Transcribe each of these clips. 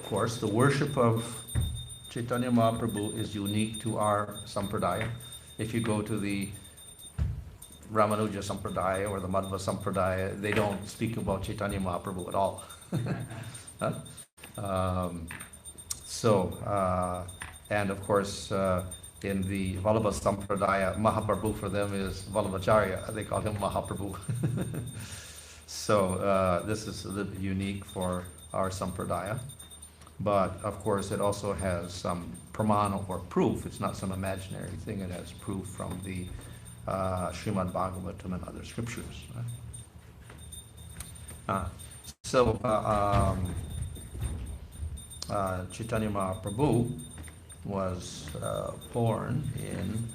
course, the worship of Chaitanya Mahaprabhu is unique to our sampradaya. If you go to the Ramanuja Sampradaya or the Madhva Sampradaya, they don't speak about Chaitanya Mahaprabhu at all. Huh? And of course, in the Vallabha Sampradaya, Mahaprabhu for them is Vallabhacharya. They call him Mahaprabhu. So this is a little bit unique for our Sampradaya. But of course, it also has some pramana or proof. It's not some imaginary thing. It has proof from the Srimad Bhagavatam and other scriptures. Chaitanya Mahaprabhu was born in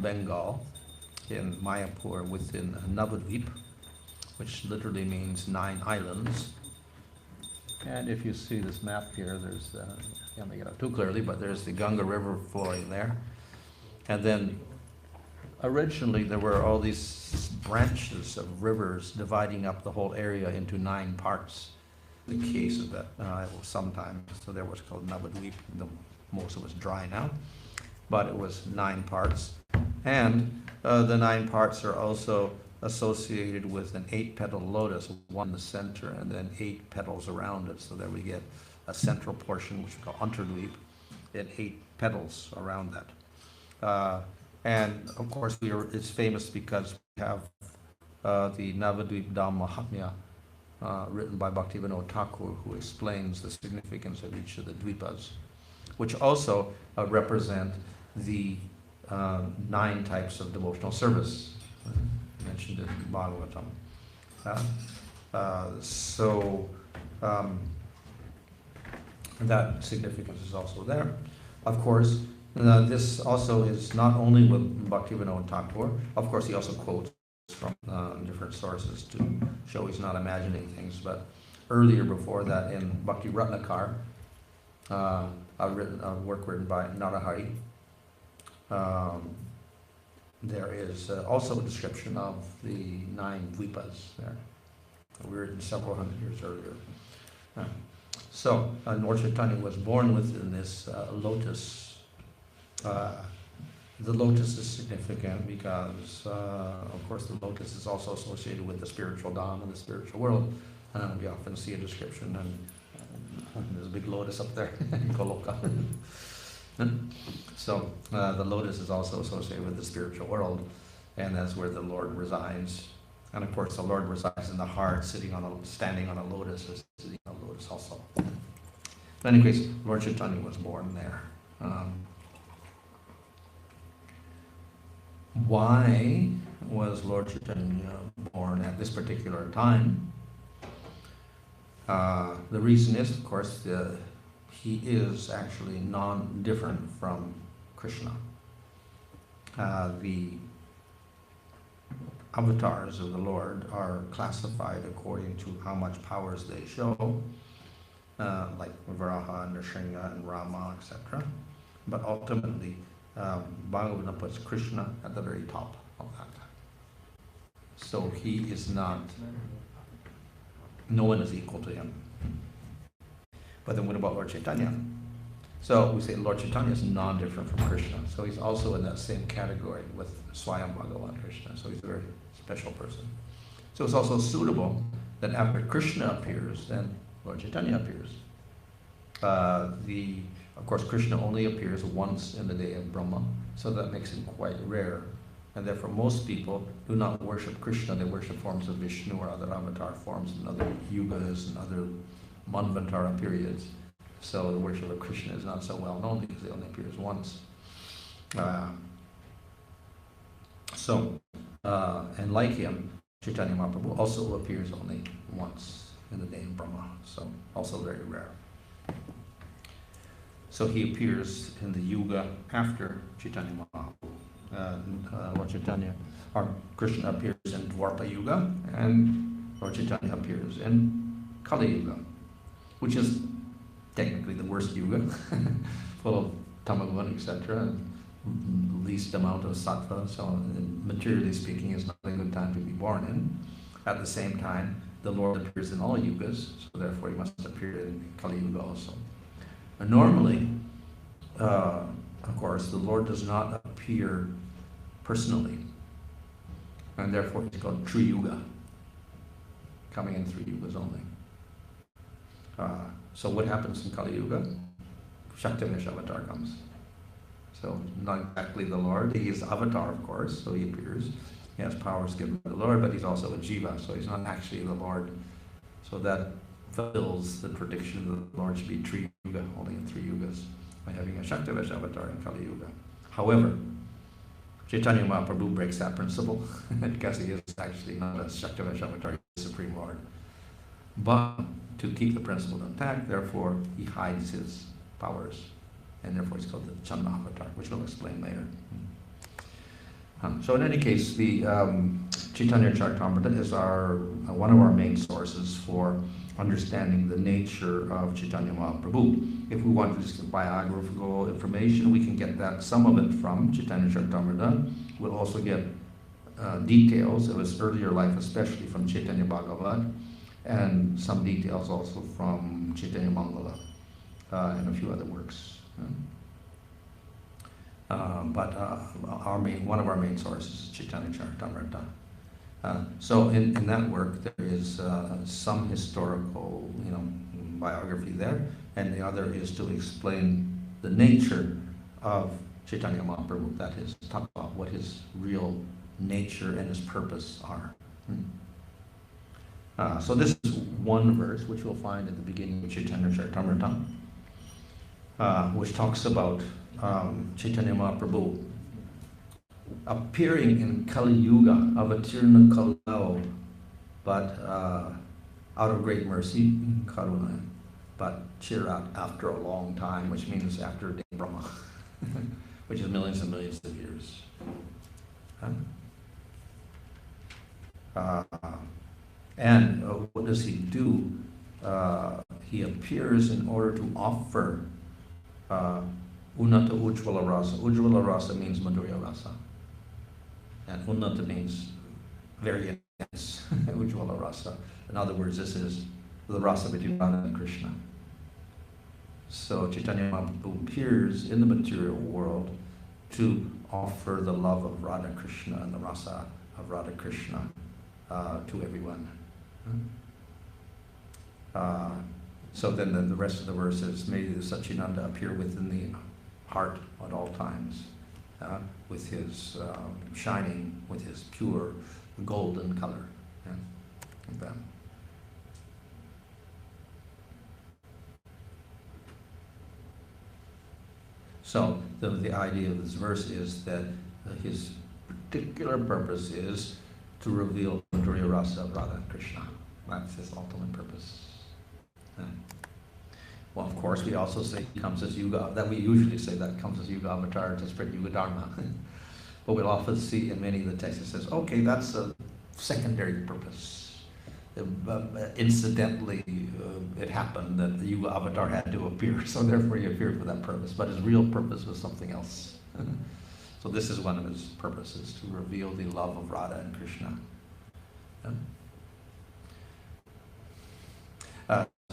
Bengal, in Mayapur, within Navadvip, which literally means 9 islands. And if you see this map here, there's, I can't make it out too clearly, but there's the Ganga River flowing there. And then originally there were all these branches of rivers dividing up the whole area into 9 parts. The case of that sometime, so there was called Navadvip. Most of it was dry now, but it was 9 parts. And the 9 parts are also associated with an 8-petal lotus, one in the center, and then 8 petals around it. So there we get a central portion, which we call Antardvip, and 8 petals around that. And of course, it's famous because we have the Navadvip Dham Mahatmya written by Bhaktivinoda Thakur, who explains the significance of each of the dvipas, which also represent the 9 types of devotional service mentioned in Bhagavatam. That significance is also there. Of course, this also is not only with Bhaktivinoda Thakur. Of course, he also quotes from different sources to show he's not imagining things. But earlier, before that, in Bhakti Ratnakar, a work written by Narahari, there is also a description of the 9 dvipas there, written several hundred years earlier. Lord Chaitanya was born within this lotus. The lotus is significant because, of course, the lotus is also associated with the spiritual Dham and the spiritual world. We often see a description, and there's a big lotus up there in Goloka. So the lotus is also associated with the spiritual world, and that's where the Lord resides. And of course, the Lord resides in the heart, standing on a lotus, or sitting on a lotus also. But in any case, Lord Chaitanya was born there. Why was Lord Chaitanya born at this particular time? The reason is, of course, he is actually non-different from Krishna. The avatars of the Lord are classified according to how much powers they show, like Varaha, Nrsimha, and Rama, etc. But ultimately, Bhagavatam puts Krishna at the very top of that. So he is not, no one is equal to him. But then what about Lord Chaitanya? So we say Lord Chaitanya is non-different from Krishna. So he's also in that same category with Swayam Bhagavan Krishna. So he's a very special person. So it's also suitable that after Krishna appears, then Lord Chaitanya appears. Of course, Krishna only appears once in the day of Brahma, so that makes him quite rare. And therefore, most people do not worship Krishna. They worship forms of Vishnu or other avatar forms in other yugas and other Manvantara periods. So the worship of Krishna is not so well known because he only appears once. And like him, Chaitanya Mahaprabhu also appears only once in the day of Brahma, so also very rare. So he appears in the yuga after Chaitanya Mahaprabhu. Lord Chaitanya, or Krishna appears in Dwarpa Yuga, and Lord Chaitanya appears in Kali Yuga, which is technically the worst yuga, full of tamagun, etc., and least amount of sattva. So materially speaking, it's not a good time to be born in. At the same time, the Lord appears in all yugas, so therefore he must appear in Kali Yuga also. And normally, of course, the Lord does not appear personally, and therefore it's called Triyuga, coming in 3 yugas only. So what happens in Kali Yuga? Shaktivish avatar comes. So not exactly the Lord. He is avatar, of course, so he appears. He has powers given by the Lord, but he's also a jiva, so he's not actually the Lord. So that fulfills the prediction that the Lord should be Triyuga, only in 3 yugas, by having a Shaktivish avatar in Kali Yuga. However, Chaitanya Mahaprabhu breaks that principle because he is actually not a Shaktivish avatar, he is the Supreme Lord. But to keep the principle intact, therefore, he hides his powers, and therefore it's called the Channa avatar, which we'll explain later. So in any case, the Chaitanya Charitamrita is one of our main sources for understanding the nature of Chaitanya Mahaprabhu. If we want just biographical information, we can get that, some of it from Chaitanya Charitamrita. We'll also get details of his earlier life, especially from Chaitanya Bhagavat, and some details also from Chaitanya Mangala and a few other works. But one of our main sources is Chaitanya Charitamrita. So in that work there is some historical, biography there, and the other is to explain the nature of Chaitanya Mahaprabhu. That is, talk about what his real nature and his purpose are. So this is one verse which we'll find at the beginning of Chaitanya Charitamrita, which talks about Chaitanya Mahaprabhu appearing in Kali Yuga, avatirna kalau, but out of great mercy, karuna, but chirat, after a long time, which means after day Brahma, which is millions and millions of years. And what does he do? He appears in order to offer Unnata Ujjvala Rasa. Ujjvala Rasa means Madhurya Rasa. And Unnata means very intense. Ujjvala Rasa. In other words, this is the rasa between Radha and Krishna. So Chaitanya Mahaprabhu appears in the material world to offer the love of Radha Krishna and the rasa of Radha Krishna to everyone. So then the rest of the verse is, may the Satchidananda appear within the heart at all times, with his shining, with his pure golden color. Like that. So the idea of this verse is that his particular purpose is to reveal the Madhurya Rasa of Radha and Krishna. That's his ultimate purpose. Well, of course, we also say he comes as Yuga, that we usually say that comes as Yuga Avatar to spread Yuga Dharma. But we'll often see in many of the texts it says, okay, that's a secondary purpose. Incidentally, it happened that the Yuga Avatar had to appear, so therefore he appeared for that purpose. But his real purpose was something else. So this is one of his purposes, to reveal the love of Radha and Krishna.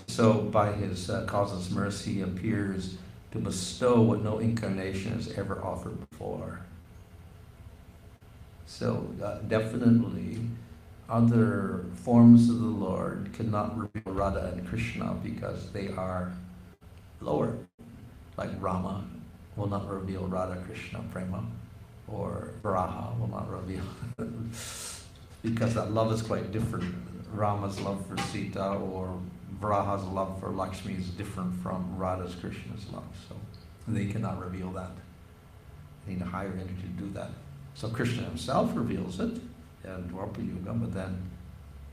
So by his causeless mercy, he appears to bestow what no incarnation has ever offered before. So definitely other forms of the Lord cannot reveal Radha and Krishna because they are lower. Like Rama will not reveal Radha Krishna Prema, or Varaha will not reveal because that love is quite different. Rama's love for Sita or Varaha's love for Lakshmi is different from Radha's Krishna's love, so they cannot reveal that. They need a higher energy to do that. So Krishna himself reveals it in Dwapara Yuga, but then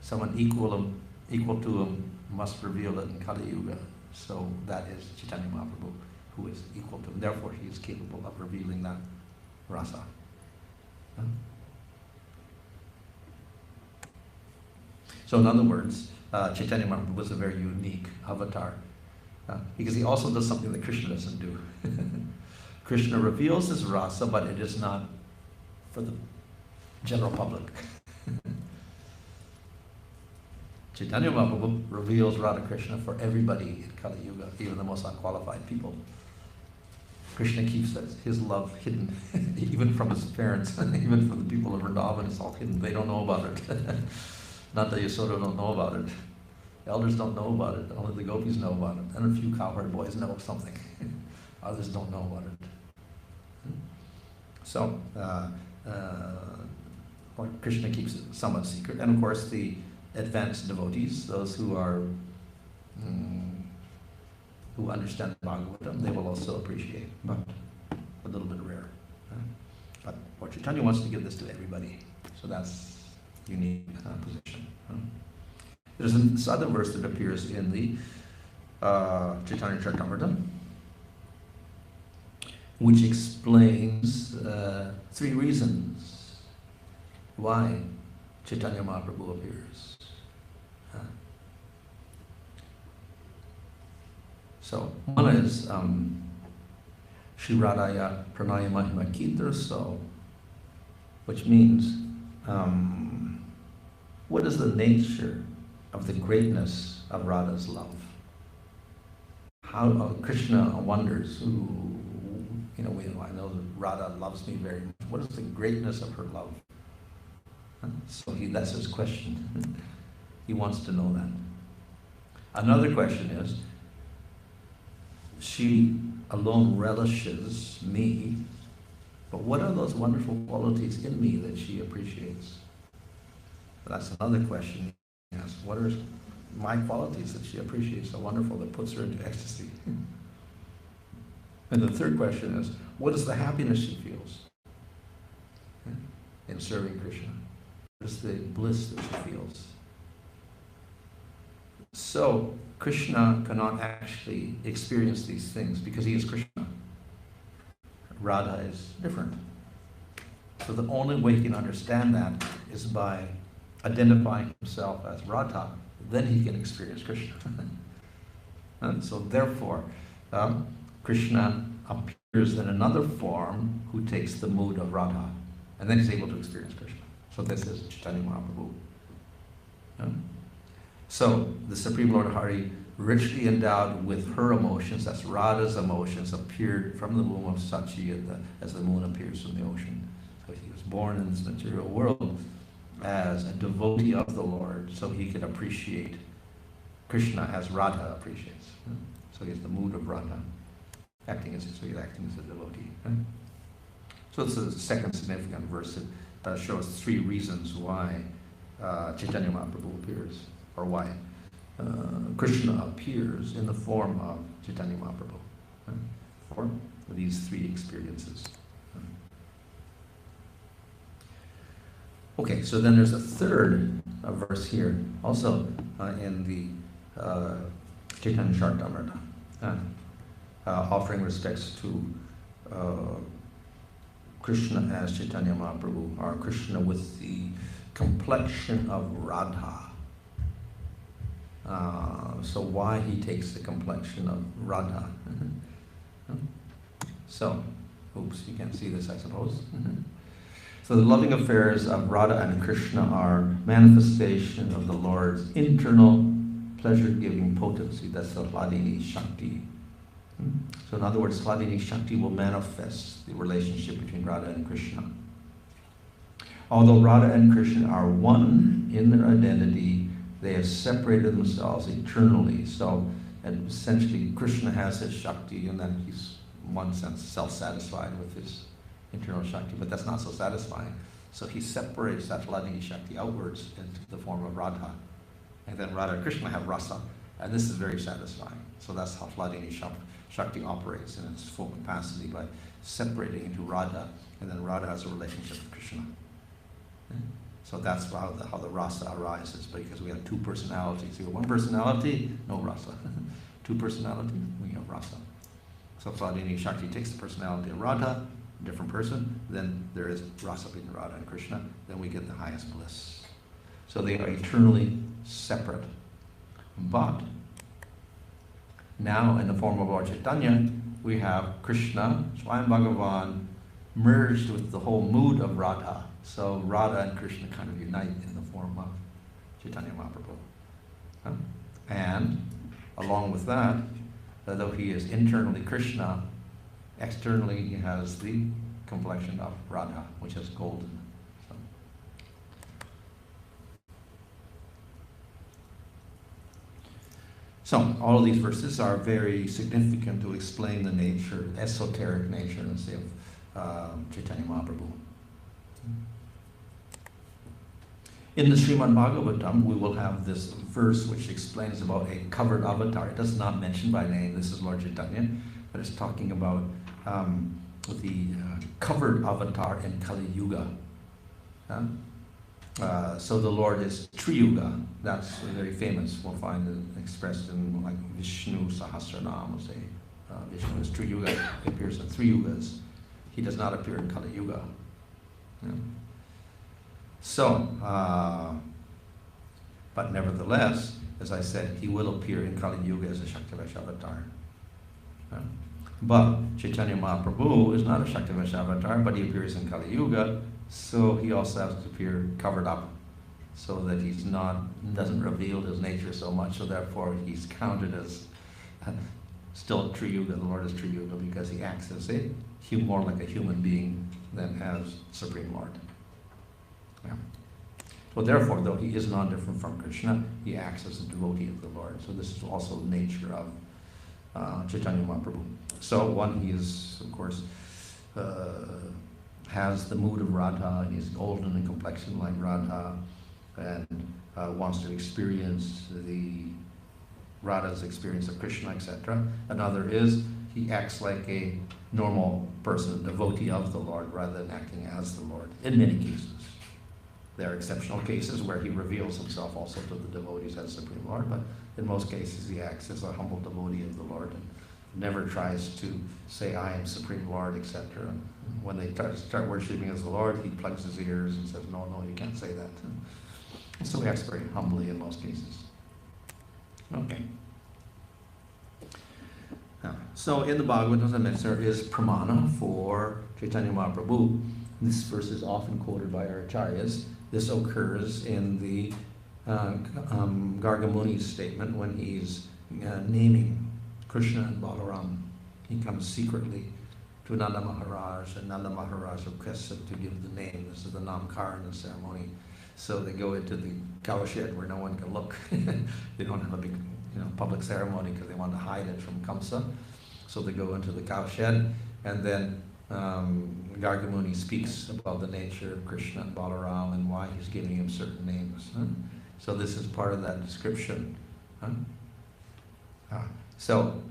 someone equal to him must reveal it in Kali Yuga. So that is Chaitanya Mahaprabhu, who is equal to him. Therefore, he is capable of revealing that rasa. So in other words, Chaitanya Mahaprabhu was a very unique avatar because he also does something that Krishna doesn't do. Krishna reveals his rasa, but it is not for the general public. Chaitanya Mahaprabhu reveals Radha Krishna for everybody in Kali Yuga, even the most unqualified people. Krishna keeps his love hidden, even from his parents, even from the people of Vrindavan. It's all hidden. They don't know about it. Nanda Yasoda don't know about it. Elders don't know about it. Only the gopis know about it. And a few cowherd boys know something. Others don't know about it. So, Krishna keeps it somewhat secret. And of course, the advanced devotees, those who are who understand Bhagavatam, they will also appreciate, but a little bit rare. But Lord Chaitanya wants to give this to everybody, so that's a unique position. There's this other verse that appears in the Chaitanya Charitamrita, which explains 3 reasons why Chaitanya Mahaprabhu appears. So one is Shri Radhaya Pranaya Mahima Kirtar, so, which means what is the nature of the greatness of Radha's love? How Krishna wonders, I know that Radha loves me very much. What is the greatness of her love? So that's his question. He wants to know that. Another question is, she alone relishes me, but what are those wonderful qualities in me that she appreciates? That's another question he asks. What are my qualities that she appreciates so wonderful that puts her into ecstasy? And the third question is, what is the happiness she feels in serving Krishna? What is the bliss that she feels? So, Krishna cannot actually experience these things because he is Krishna. Radha is different. So the only way he can understand that is by identifying himself as Radha. Then he can experience Krishna. And so therefore, Krishna appears in another form who takes the mood of Radha. And then he's able to experience Krishna. So this is Chaitanya Mahaprabhu. So the Supreme Lord Hari, richly endowed with her emotions, that's Radha's emotions, appeared from the womb of Sachi as the moon appears from the ocean. So he was born in this material world as a devotee of the Lord, so he could appreciate Krishna as Radha appreciates. So he has the mood of Radha, he's acting as a devotee. So this is the second significant verse that shows 3 reasons why Chaitanya Mahaprabhu appears, or why Krishna appears in the form of Chaitanya Mahaprabhu, for these 3 experiences. Okay, so then there's a third verse here, also in the Chaitanya Charitamrita, offering respects to Krishna as Chaitanya Mahaprabhu, or Krishna with the complexion of Radha. So why he takes the complexion of Radha. So, oops, you can't see this, I suppose. So the loving affairs of Radha and Krishna are manifestation of the Lord's internal pleasure-giving potency. That's the Hladini Shakti. So in other words, Hladini Shakti will manifest the relationship between Radha and Krishna. Although Radha and Krishna are one in their identity, they have separated themselves eternally. So essentially, Krishna has his Shakti, and then he's, in one sense, self-satisfied with his internal Shakti, but that's not so satisfying. So he separates that Hladini Shakti outwards into the form of Radha. And then Radha and Krishna have rasa, and this is very satisfying. So that's how Hladini Shakti operates in its full capacity, by separating into Radha, and then Radha has a relationship with Krishna. So that's how the rasa arises, because we have 2 personalities. You have 1 personality, no rasa. 2 personalities, we have rasa. So Hladini Shakti takes the personality of Radha, different person, then there is rasa between Radha and Krishna, then we get the highest bliss. So they are eternally separate. But now in the form of Lord Chaitanya, we have Krishna, Swayam Bhagavan, merged with the whole mood of Radha. So Radha and Krishna kind of unite in the form of Chaitanya Mahaprabhu. And along with that, though he is internally Krishna, externally he has the complexion of Radha, which is golden. So all of these verses are very significant to explain the nature, esoteric nature, let's say, of Chaitanya Mahaprabhu. In the Srimad Bhagavatam, we will have this verse which explains about a covered avatar. It does not mention by name, this is Lord Chaitanya, but it's talking about the covered avatar in Kali Yuga. So the Lord is Triyuga. That's very famous. We'll find it expressed in like Vishnu Sahasranam. We'll say Vishnu is Triyuga. He appears in 3 yugas. He does not appear in Kali Yuga. Yeah. So, but nevertheless, as I said, he will appear in Kali Yuga as a Shaktivash avatar. Yeah. But Chaitanya Mahaprabhu is not a Shaktivash avatar, but he appears in Kali Yuga, so he also has to appear covered up, so that he's doesn't reveal his nature so much, so therefore he's counted as still Triyuga. The Lord is Triyuga because he acts as more like a human being than as Supreme Lord. Yeah. So therefore, though he is non-different from Krishna, he acts as a devotee of the Lord. So this is also the nature of Chaitanya Mahaprabhu. So one, he is, of course, has the mood of Radha, and he's golden in complexion like Radha, and wants to experience Radha's experience of Krishna, etc. Another is he acts like a normal person, a devotee of the Lord, rather than acting as the Lord, in many cases. There are exceptional cases where he reveals himself also to the devotees as Supreme Lord, but in most cases he acts as a humble devotee of the Lord and never tries to say, I am Supreme Lord, etc. When they start worshipping as the Lord, he plugs his ears and says, no, you can't say that. And so he acts very humbly in most cases. Okay. So in the Bhagavatam, as I mentioned, there is pramana for Chaitanya Mahaprabhu. This verse is often quoted by our acharyas. This occurs in the Gargamuni's statement when he's naming Krishna and Balaram. He comes secretly to Nanda Maharaj, and Nanda Maharaj requests him to give the name. This is the Namkarana ceremony. So they go into the cow shed where no one can look. They don't have a big public ceremony because they want to hide it from Kamsa. So they go into the cow shed, and then Gargamuni speaks about the nature of Krishna and Balaram and why he's giving him certain names. So this is part of that description. So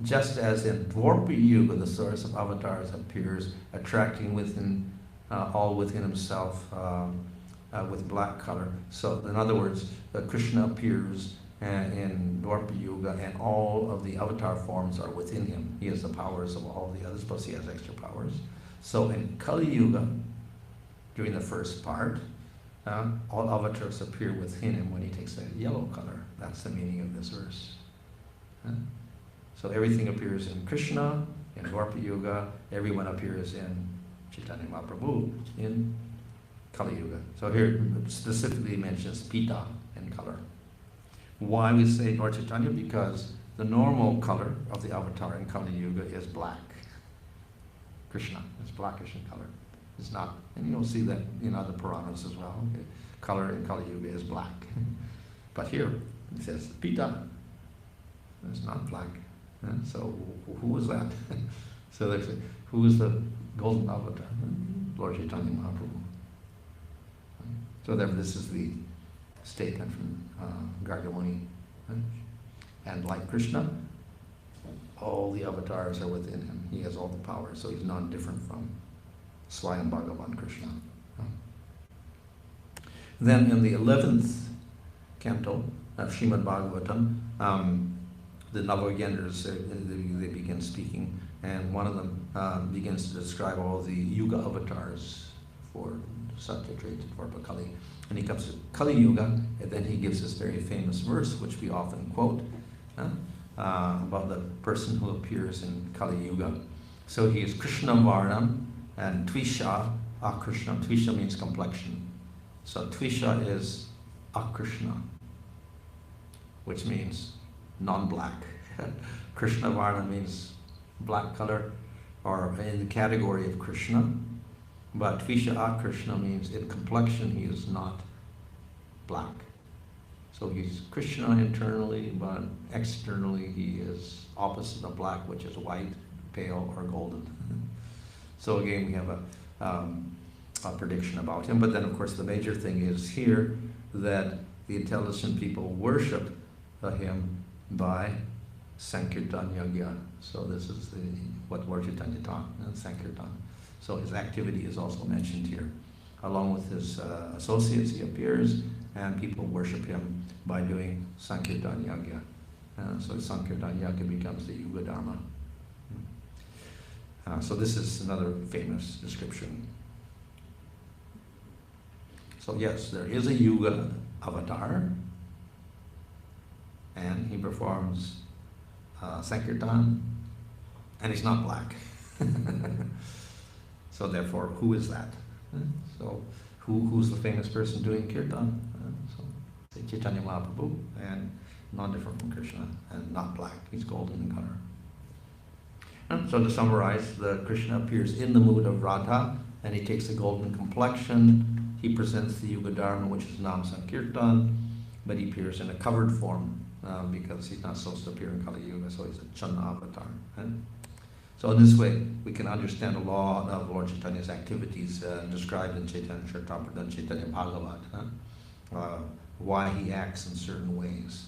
just as in Dwarpa Yuga, the source of avatars appears, attracting all within himself with black color. So in other words, Krishna appears in Dwarpa Yuga, and all of the avatar forms are within him. He has the powers of all the others, plus he has extra powers. So in Kali Yuga, during the first part, all avatars appear within him when he takes a yellow color. That's the meaning of this verse. So everything appears in Krishna, in Dwarpa Yuga, everyone appears in Chaitanya Mahaprabhu in Kali Yuga. So here it specifically mentions Pita in color. Why we say Lord Chaitanya? Because the normal color of the avatar in Kali Yuga is black. Krishna is blackish in color. It's not, and you'll see that in other Puranas as well. Okay. Color in Kali Yuga is black. But here it says Pita. It's not black. So who is that? So they say, who is the golden avatar? Lord Chaitanya Mahaprabhu. So therefore this is the statement from Gargamuni. And like Krishna, all the avatars are within him. He has all the power, so he's not different from Swayam Bhagavan Krishna. Then in the 11th canto of Srimad Bhagavatam, the Navagendras, they begin speaking, and one of them begins to describe all the Yuga avatars for Satya, Treta, Dwarpa, Kali. And he comes to Kali Yuga, and then he gives this very famous verse, which we often quote, about the person who appears in Kali Yuga. So he is Krishna Varnam and Tvisha Akrishna. Tvisha means complexion. So Tvisha is Akrishna. which means non-black. Krishna Varna means black color, or in the category of Krishna. But Tvisha Akrishna means in complexion he is not black. So he's Krishna internally, but externally he is opposite of black, which is white, pale, or golden. So again, we have a prediction about him. But then, of course, the major thing is here that the intelligent people worship him by Sankirtan Yagya. So this is what Lord Chaitanya taught, Sankirtan. So his activity is also mentioned here. Along with his associates, he appears, and people worship him by doing Sankirtan Yagya. So Sankirtan Yagya becomes the Yuga Dharma. So this is another famous description. So yes, there is a Yuga avatar, and he performs Sankirtan, and he's not black. So therefore, who is that? So who's the famous person doing Kirtan? So Chaitanya Mahaprabhu, and not different from Krishna, and not black. He's golden in color. And so to summarize, the Krishna appears in the mood of Radha, and he takes a golden complexion. He presents the Yuga Dharma, which is Nam Sankirtan, but he appears in a covered form because he's not supposed to appear in Kali Yuga, so he's a Channa avatar. So in this way, we can understand a lot of Lord Chaitanya's activities described in Chaitanya Charitamrita and Chaitanya Bhagavat, why he acts in certain ways.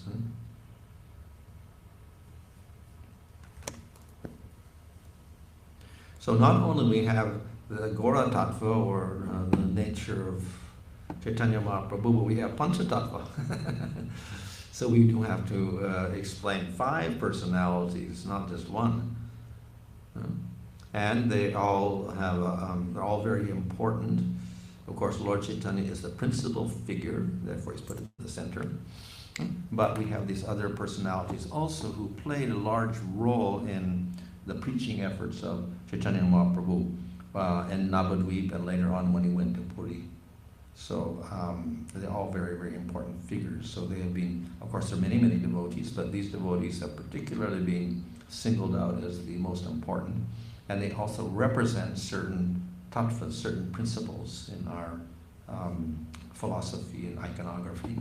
So not only we have the Gaura Tattva, or the nature of Chaitanya Mahaprabhu, but we have Pancha Tattva. So we do have to explain 5 personalities, not just one. And they all have, they're all very important. Of course, Lord Chaitanya is the principal figure, therefore he's put in the center. But we have these other personalities also who played a large role in the preaching efforts of Chaitanya Mahaprabhu in Navadvip, and later on when he went to Puri. So they're all very, very important figures. So they have been, of course, there are many, many devotees, but these devotees have particularly been singled out as the most important. And they also represent certain tattvas, certain principles in our philosophy and iconography.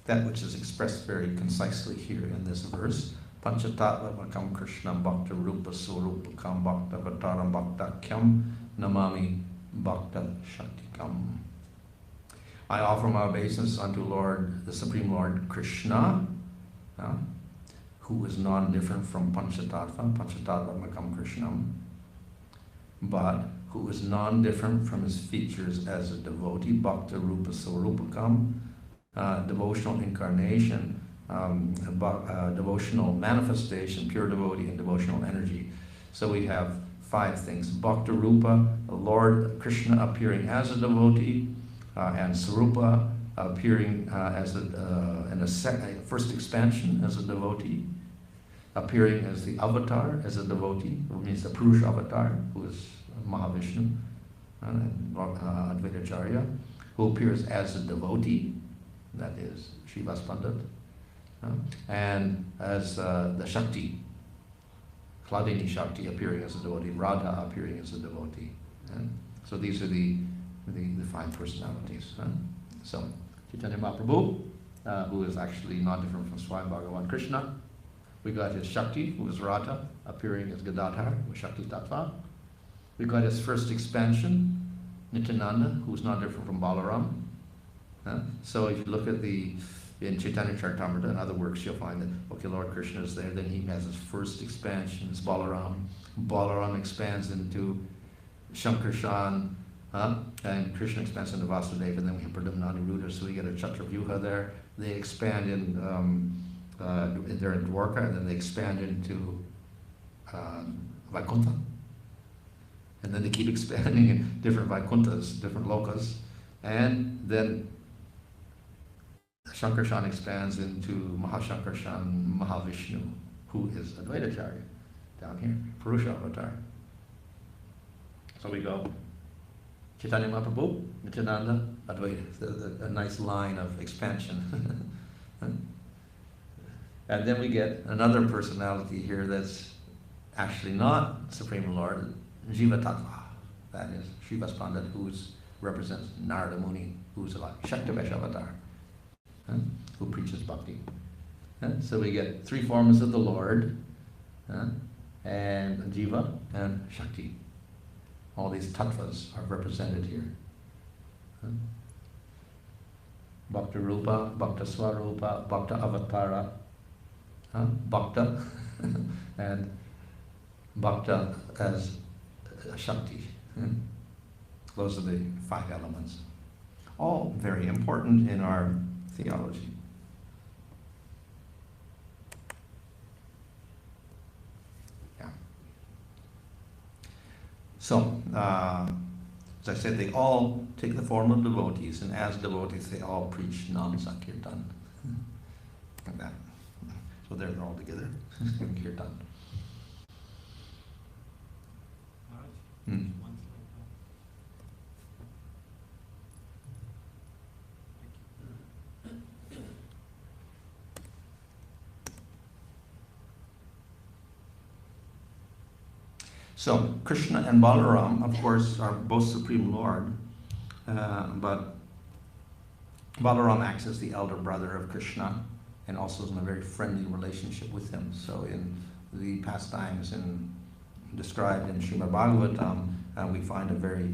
That which is expressed very concisely here in this verse. Panchatattva makam krishnam bhakta rupa surupakam bhakta vataram bhakta kyam namami bhakta shantikam. I offer my obeisance unto Lord, the Supreme Lord Krishna, who is non-different from Panchatattva, Panchatattva makam krishnam, but who is non-different from his features as a devotee, bhakta rupa surupakam, devotional incarnation, devotional manifestation, pure devotee, and devotional energy. So we have 5 things: Bhakta Rupa, Lord Krishna appearing as a devotee, and Sarupa appearing as in a first expansion as a devotee, appearing as the avatar, as a devotee, which means the Purusha avatar, who is Mahavishnu, Advaita Acharya, who appears as a devotee, that is Srivas Pandit, and as the Shakti, Hladini Shakti appearing as a devotee, Radha appearing as a devotee. So these are the 5 personalities. So Chaitanya Mahaprabhu, who is actually not different from Swami Bhagavan Krishna. We got his Shakti, who is Radha, appearing as Gadadhar, with Shakti Tattva. We got his first expansion, Nityananda, who is not different from Balaram. So if you look at in Chaitanya Charitamrita and other works, you'll find that, okay, Lord Krishna is there, then he has his first expansion, it's Balaram. Balaram expands into Shankarshan, and Krishna expands into Vasudeva, and then we have Pradumna and Ruda, so we get a Chatravyuha there. They expand they're in Dwarka, and then they expand into Vaikuntha. And then they keep expanding in different Vaikunthas, different lokas. And then Shankarshan expands into Mahashankarshan Mahavishnu, who is Advaita Acharya, down here, Purusha Avatar. So we go Chaitanya Mahaprabhu, Nityananda, Advaita, a nice line of expansion. And then we get another personality here that's actually not Supreme Lord, Jiva Tattva. That is Shiva's Pandit, who represents Narada Muni, who's a Shaktivesh avatar, who preaches bhakti. So we get three forms of the Lord, and Jiva and Shakti. All these tattvas are represented here. Bhakta Rupa, Bhakta Swarupa, Bhakta Avatara, Bhakta, and Bhakta as Shakti. Those are the five elements. All very important in our theology. Yeah. So, as I said, they all take the form of devotees, and as devotees, they all preach Nam-Sankirtan. Like that. So they're all together in Kirtan. So Krishna and Balaram, of course, are both Supreme Lord, but Balaram acts as the elder brother of Krishna and also is in a very friendly relationship with him. So in the pastimes described in Srimad Bhagavatam, we find a very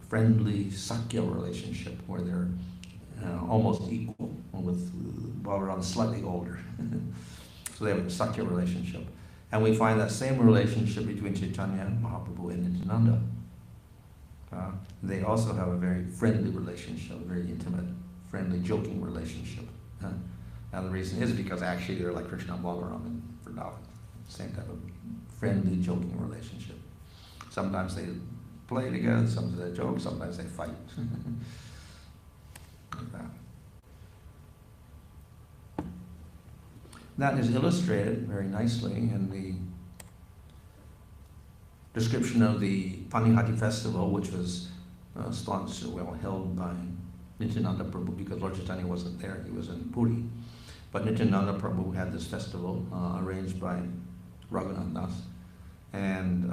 friendly Sakya relationship where they're almost equal, with Balaram slightly older. So they have a Sakya relationship. And we find that same relationship between Chaitanya, Mahaprabhu, and Nityananda. They also have a very friendly relationship, a very intimate, friendly, joking relationship. And the reason is because actually they're like Krishna and Balaram in Vrindavan. Same type of friendly, joking relationship. Sometimes they play together, sometimes they joke, sometimes they fight. Like that. That is illustrated very nicely in the description of the Panihati festival, which was held by Nityananda Prabhu, because Lord Chaitanya wasn't there, he was in Puri. But Nityananda Prabhu had this festival arranged by Raghunath Das, and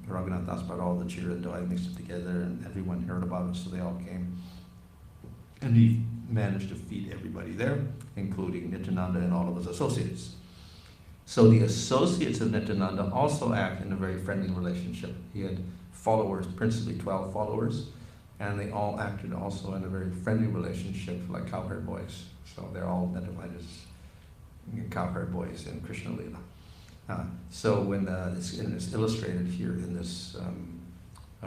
Raghunath Das brought all the chira and doi, mixed it together, and everyone heard about it, so they all came. And he managed to feed everybody there, including Nityananda and all of his associates. So the associates of Nityananda also act in a very friendly relationship. He had followers, principally 12 followers, and they all acted also in a very friendly relationship, like cowherd boys. So they're all identified as cowherd boys in Krishna Lila. So when it's illustrated here in this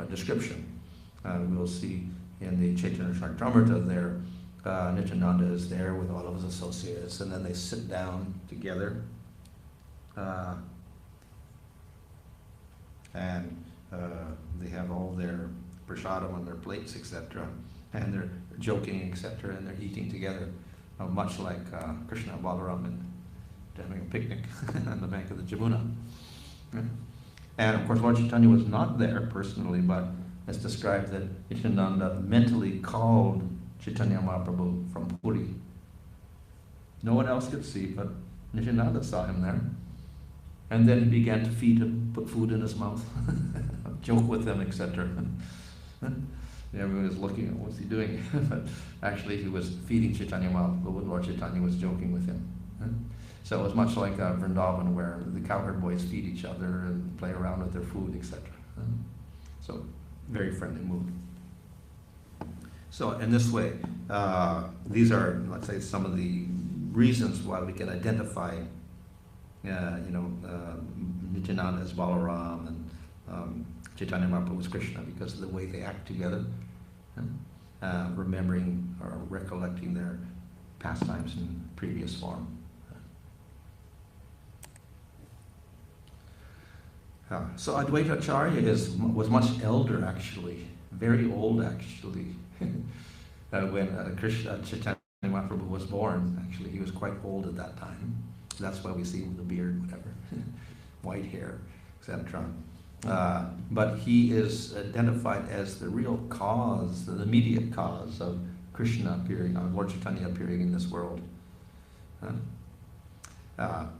description, we'll see in the Chaitanya Charitamrita there, Nityananda is there with all of his associates, and then they sit down together, and they have all their prasadam on their plates, etc., and they're joking, etc., and they're eating together, much like Krishna and Balaram and having a picnic on the bank of the Jamuna. And of course, Lord Chaitanya was not there personally, but it's described that Nityananda mentally called Chaitanya Mahaprabhu from Puri. No one else could see, but Nityananda saw him there. And then he began to feed him, put food in his mouth, joke with him, etc. Everyone was looking at what's he doing. But actually he was feeding Chaitanya Mahaprabhu, Lord Chaitanya was joking with him. So it was much like Vrindavan, where the cowherd boys feed each other and play around with their food, etc. So very friendly mood. So in this way, these are, let's say, some of the reasons why we can identify, Nityananda as Balaram and Chaitanya Mahaprabhu as Krishna, because of the way they act together, remembering or recollecting their pastimes in previous form. So Advaita Acharya was much elder, actually, very old, actually. When Chaitanya Mahaprabhu was born, actually, he was quite old at that time. That's why we see him with a beard, whatever, white hair, etc. But he is identified as the real cause, the immediate cause of Krishna appearing, Lord Chaitanya appearing in this world.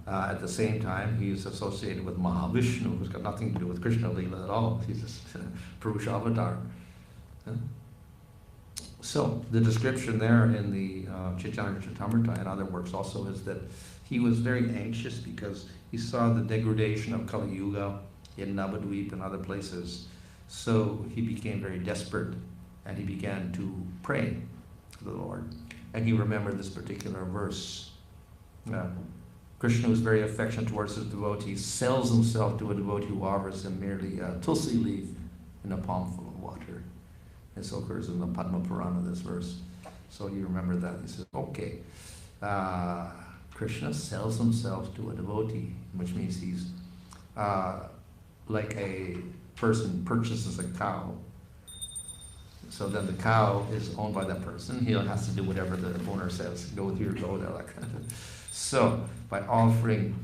At the same time, he's associated with Mahavishnu, who's got nothing to do with Krishna Lila at all. He's a Purusha avatar. So the description there in the Chaitanya Charitamrita and other works also is that he was very anxious because he saw the degradation of Kali Yuga in Navadvip and other places. So he became very desperate and he began to pray to the Lord. And he remembered this particular verse. Krishna, who is very affectionate towards his devotees, sells himself to a devotee who offers him merely a tulsi leaf in a palmful of water. This occurs in the Padma Purana, this verse. So you remember that. He says, okay, Krishna sells himself to a devotee, which means he's like a person purchases a cow. So then the cow is owned by that person. He has to do whatever the owner says. Go here, go there, like that. So by offering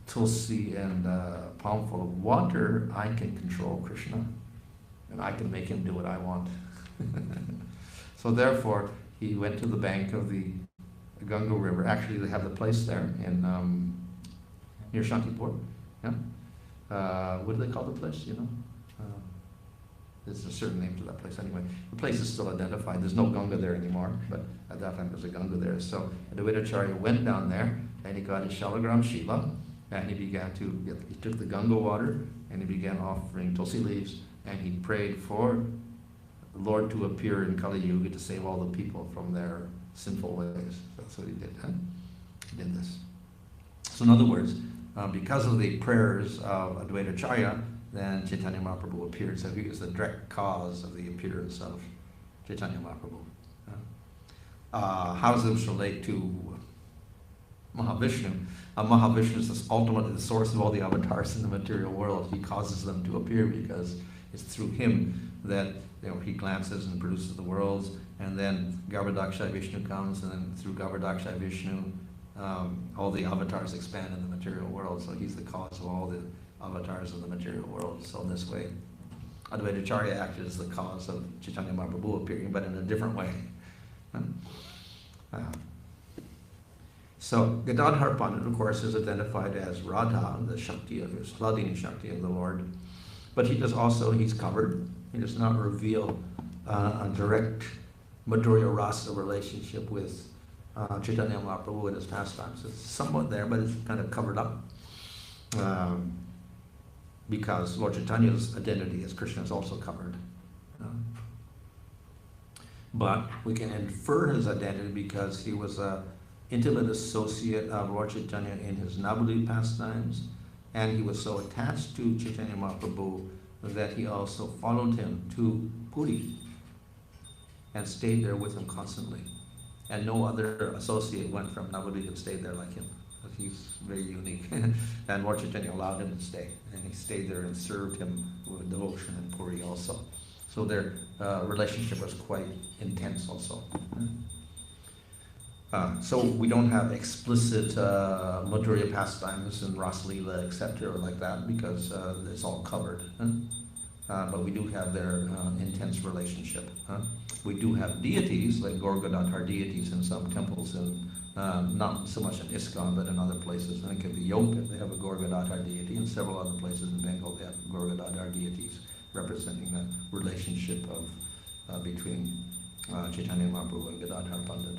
tulsi and a palmful of water, I can control Krishna. And I can make him do what I want. So therefore, he went to the bank of the Ganga River. Actually, they have the place there in near Shantipur. Yeah? What do they call the place, you know? There's a certain name to that place anyway. The place is still identified. There's no Ganga there anymore, but at that time there was a Ganga there. So Advaitacharya went down there and he got his Shalagram Shila and he took the Ganga water and he began offering tulsi leaves and he prayed for the Lord to appear in Kali Yuga to save all the people from their sinful ways. That's what he did. Huh? He did this. So in other words, because of the prayers of Advaitacharya, then Chaitanya Mahaprabhu appeared. So he was the direct cause of the appearance of Chaitanya Mahaprabhu. How does this relate to Mahavishnu? Mahavishnu is ultimately the source of all the avatars in the material world. He causes them to appear because it's through him that he glances and produces the worlds, and then Garbhadakshay Vishnu comes, and then through Garbhadakshay Vishnu, all the avatars expand in the material world. So he's the cause of all the avatars of the material world. So in this way, Advaitacharya acted as the cause of Chaitanya Mahaprabhu appearing, but in a different way. So Gadadhar Pandit, of course, is identified as Radha, the Shakti, the Hladini Shakti of the Lord. But he's covered. He does not reveal a direct Madhurya Rasa relationship with Chaitanya Mahaprabhu in his pastimes. It's somewhat there, but it's kind of covered up. Because Lord Chaitanya's identity as Krishna is also covered. But we can infer his identity because he was an intimate associate of Lord Chaitanya in his Navadvip pastimes, and he was so attached to Chaitanya Mahaprabhu that he also followed him to Puri and stayed there with him constantly. And no other associate went from Navadvip and stayed there like him. He's very unique. And Lord Chaitanya allowed him to stay. And he stayed there and served him with devotion in Puri also. So their relationship was quite intense also. So we don't have explicit Madhurya pastimes and Ras Leela, etc. like that, because it's all covered. But we do have their intense relationship. We do have deities, like Gaura Gadadhar deities in some temples, and not so much in ISKCON, but in other places. I think in the Yoga, they have a Gaura Gadadhar deity, and several other places in Bengal they have Gaura Gadadhar deities representing the relationship of between Chaitanya Mahaprabhu and Gadadhar Pandit.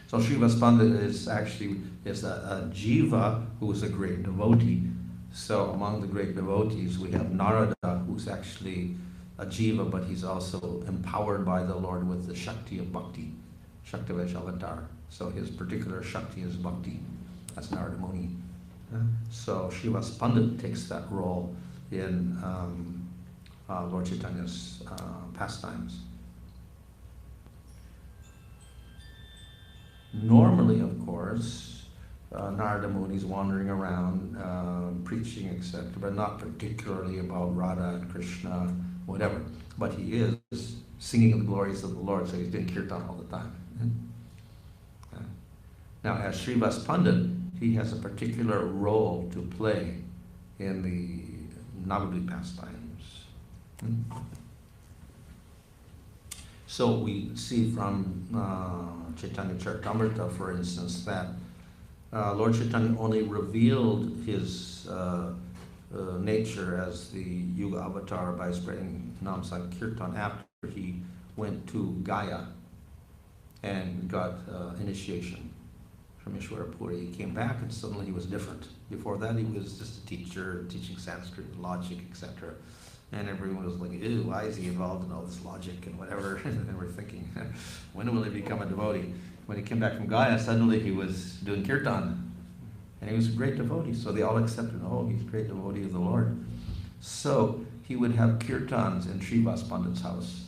So Srivas Pandit is actually a jiva who is a great devotee. So among the great devotees we have Narada, who's actually a jiva, but he's also empowered by the Lord with the Shakti of Bhakti, Shakti Vaishavatar. So his particular Shakti is Bhakti. That's Narada Muni. So Srivas Pandit takes that role in Lord Chaitanya's pastimes. Normally, of course, Narada Muni is wandering around preaching, etc., but not particularly about Radha and Krishna, whatever. But he is singing the glories of the Lord, so he's doing kirtan all the time. Now, as Srivas Pandit, he has a particular role to play in the Navadvip pastimes. So we see from Chaitanya Charitamrita, for instance, that Lord Chaitanya only revealed his nature as the Yuga avatar by spreading Nam Sankirtan after he went to Gaya and got initiation from Ishwarapuri. He came back and suddenly he was different. Before that he was just a teacher, teaching Sanskrit, logic, etc. And everyone was like, ew, why is he involved in all this logic and whatever? And they were thinking, when will he become a devotee? When he came back from Gaya, suddenly he was doing kirtan. And he was a great devotee, so they all accepted, oh, he's a great devotee of the Lord. So he would have kirtans in Srivas Pandit's house.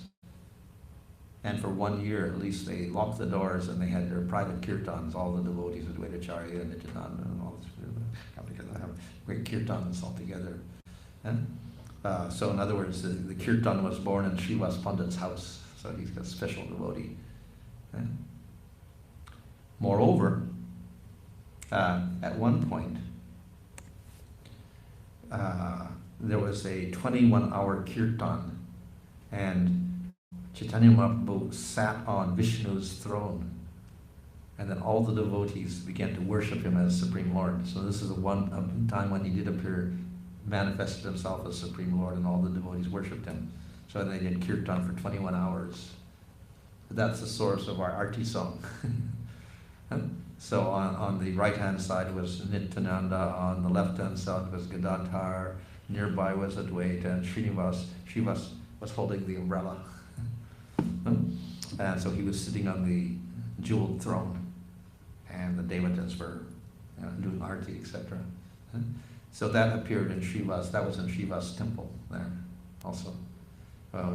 And for 1 year at least, they locked the doors and they had their private kirtans, all the devotees of Dvaitacharya and Nityananda and all this, come together and have great kirtans all together. And so in other words, the kirtan was born in Srivas Pandit's house, so he's got a special devotee. And moreover, at one point, there was a 21-hour kirtan, and Chaitanya Mahaprabhu sat on Vishnu's throne, and then all the devotees began to worship him as Supreme Lord. So this is one time when he did appear, manifested himself as Supreme Lord, and all the devotees worshipped him. So they did kirtan for 21 hours. That's the source of our Arti song. So on the right-hand side was Nityananda, on the left-hand side was Gadadhar, nearby was Advaita, and Srivas was holding the umbrella. And so he was sitting on the jeweled throne, and the devatas were doing arti, etc. So that appeared in Srivas, that was in Srivas temple there also.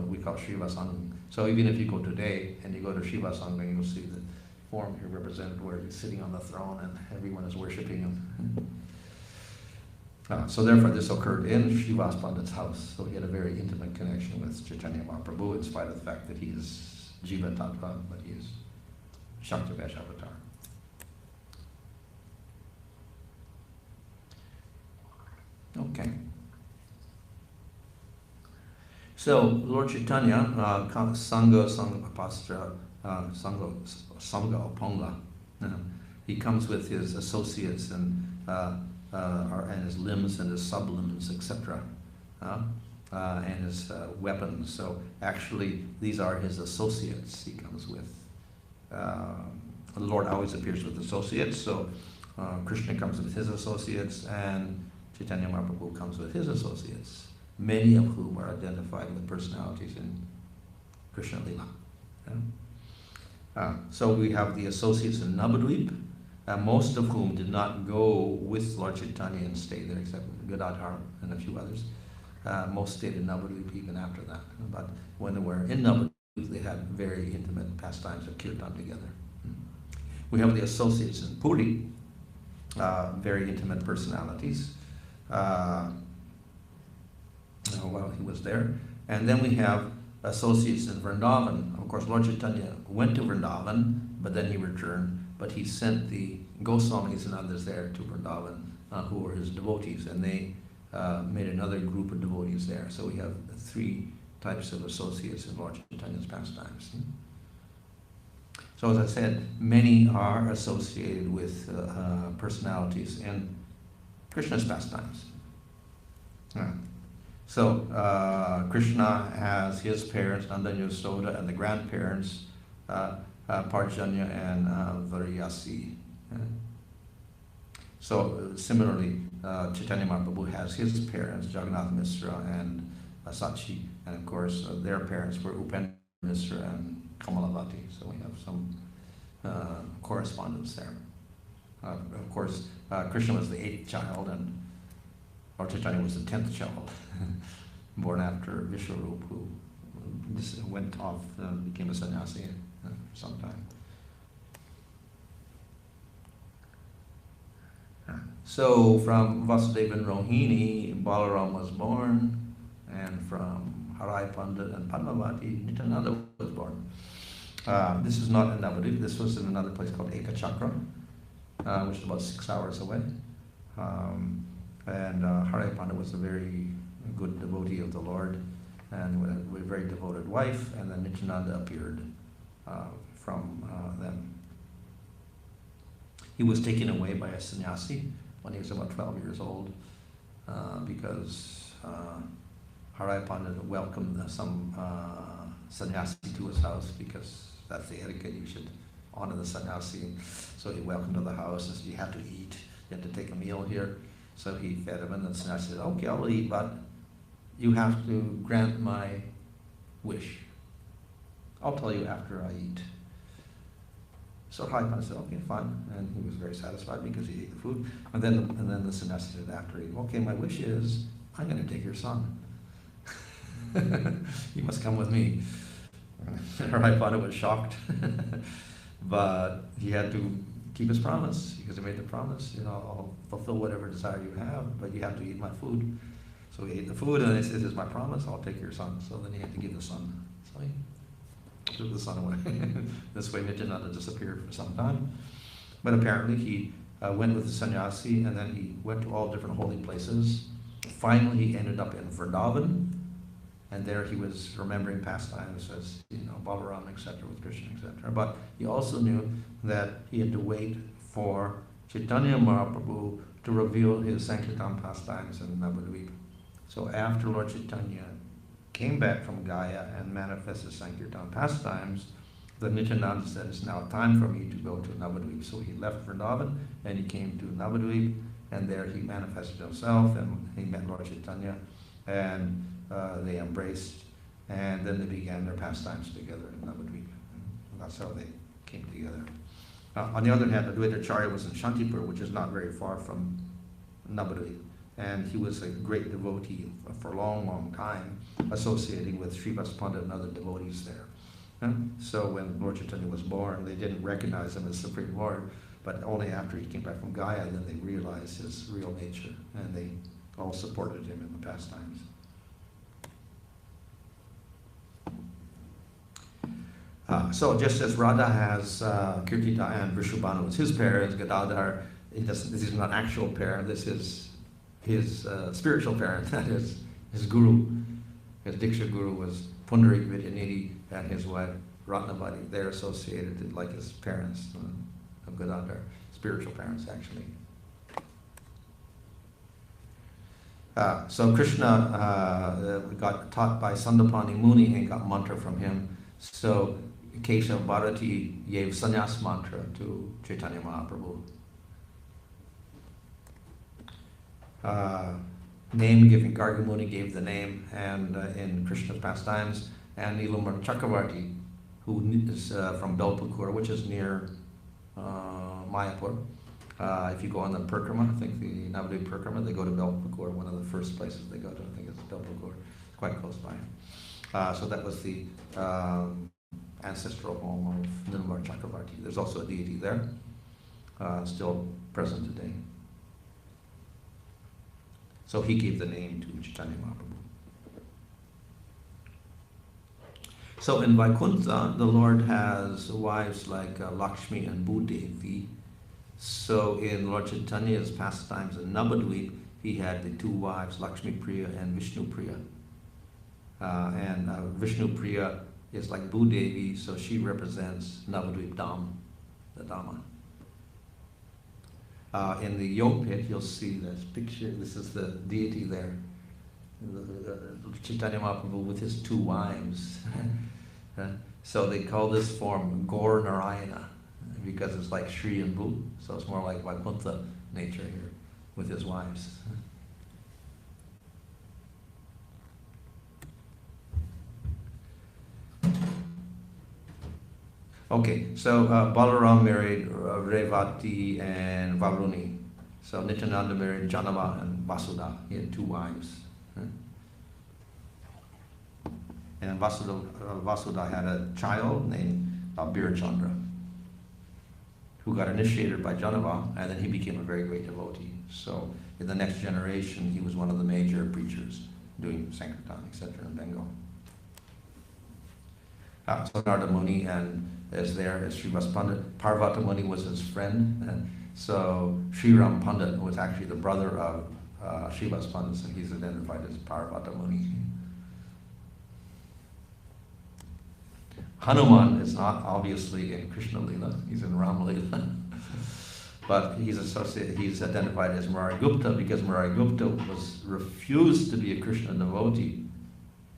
We call Srivas Angang. So even if you go today and you go to Srivas Angang, you'll see the form here represented where he's sitting on the throne and everyone is worshipping him. So therefore this occurred in Srivas Pandit's house. So he had a very intimate connection with Chaitanya Mahaprabhu, in spite of the fact that he is Jiva Tattva, but he is Shakti-Vesh avatar. Okay. So Lord Chaitanya, Sangha Pastra, Sangha Oponga, he comes with his associates and his limbs and his sublimbs, etc., and his weapons. So actually, these are his associates he comes with. The Lord always appears with associates, so Krishna comes with his associates, and Chaitanya Mahaprabhu comes with his associates, many of whom are identified with personalities in Krishna Lila. So we have the associates in Navadvip, most of whom did not go with Lord Chaitanya and stay there, except Gadadhar and a few others. Most stayed in Navadvip even after that. But when they were in Navadvip, they had very intimate pastimes of kirtan together. We have the associates in Puri, very intimate personalities. While he was there. And then we have associates in Vrindavan. Of course, Lord Chaitanya went to Vrindavan, but then he returned. But he sent the Goswamis and others there to Vrindavan, who were his devotees, and they made another group of devotees there. So we have 3 types of associates in Lord Chaitanya's pastimes. So as I said, many are associated with personalities in Krishna's pastimes. So Krishna has his parents, Nanda and Yasoda, and the grandparents, Parjanya and Varyasi. So similarly, Chaitanya Mahaprabhu has his parents, Jagannath Misra and Sachi, and of course their parents were Upendra Misra and Kamalavati. So we have some correspondence there. Of course, Krishna was the 8th child, and Lord Chaitanya was the 10th child, born after Vishwarup, who just went off and became a sannyasi for some time. So from Vasudeva and Rohini, Balaram was born, and from Harai Pandit and Padmavati, Nityananda was born. This is not in Navadvip, this was in another place called Ekachakra, which is about 6 hours away. And Harai Pandit was a very good devotee of the Lord, and with a very devoted wife, and then Nityananda appeared from them. He was taken away by a sannyasi when he was about 12 years old because Harai Pandit welcomed some sannyasi to his house because that's the etiquette, you should honor the sannyasi. So he welcomed to the house and said, you have to eat, you have to take a meal here. So he fed him, and the sannyasi said, okay, I'll eat, but you have to grant my wish. I'll tell you after I eat. So Harai Pandit said, okay, fine. And he was very satisfied because he ate the food. And then the sannyasi said after eating, okay, my wish is, I'm going to take your son. You must come with me. Harai Pandit was shocked. But he had to keep his promise, because he made the promise, I'll fulfill whatever desire you have, but you have to eat my food. So he ate the food, and he said, this is my promise, I'll take your son. So then he had to give the son. So he took the son away. This way Nityananda disappeared for some time. But apparently he went with the sannyasi, and then he went to all different holy places. Finally he ended up in Vrindavan, and there he was remembering pastimes as, Balaram, etc., with Krishna, etc. But he also knew that he had to wait for Chaitanya Mahaprabhu to reveal his Sankirtan pastimes in Navadvip. So after Lord Chaitanya came back from Gaya and manifested Sankirtan pastimes, the Nityananda said, it's now time for me to go to Navadvip. So he left Vrindavan and he came to Navadvip, and there he manifested himself and he met Lord Chaitanya, and they embraced, and then they began their pastimes together in Navadvip. That's how they came together. On the other hand, Advaitacharya was in Shantipur, which is not very far from Navadvip, and he was a great devotee for a long, long time, associating with Srivas Pandit and other devotees there. So when Lord Chaitanya was born, they didn't recognize him as Supreme Lord, but only after he came back from Gaya, then they realized his real nature, and they all supported him in the pastimes. So just as Radha has Kirtita and Vrishabhanu as his parents, Gadadhar, this is not actual parent, this is his spiritual parent, that is his guru. His Diksha guru was Pundarik Vidyanidhi and his wife Ratnavati. They're associated like his parents of Gadadhar, spiritual parents actually. So Krishna got taught by Sandapani Muni and got mantra from him. So Keshav Bharati gave sannyas mantra to Chaitanya Mahaprabhu. Name giving, Garga Muni gave the name, and in Krishna's pastimes, and Nilambar Chakravarti, who is from Belpukur, which is near Mayapur. If you go on the Parikrama, I think the Navadvip Parikrama, they go to Belpukur, one of the first places they go to. I think it's Belpukur, it's quite close by. So that was the ancestral home of Nilambar Chakravarti. There's also a deity there, still present today. So he gave the name to Chaitanya Mahaprabhu. So in Vaikuntha, the Lord has wives like Lakshmi and Bhudevi. So in Lord Chaitanya's pastimes in Navadvip, he had the two wives, Lakshmi Priya and Vishnu Priya. And Vishnu Priya is like Bhudevi, so she represents Navadvip Dham, the Dhamma. In the Yog Pit, you'll see this picture. This is the deity there, Chaitanya Mahaprabhu with his two wives. So they call this form Gaura Narayana because it's like Shri and Bhu. So it's more like Vaikuntha nature here with his wives. Okay, so Balaram married Revati and Varuni. So Nityananda married Janava and Vasudha. He had two wives. And Vasudha had a child named Birchandra, who got initiated by Janava, and then he became a very great devotee. So in the next generation, he was one of the major preachers doing Sankirtan, etc. in Bengal. So Narada Muni is there as Srivas Pandit. Parvata Muni was his friend, and so Sriram Pandit was actually the brother of Srivas Pandit, so he's identified as Parvata Muni. Hanuman is not obviously in Krishna Lila, he's in Ram Lila. But he's identified as Murari Gupta because Murari Gupta refused to be a Krishna devotee.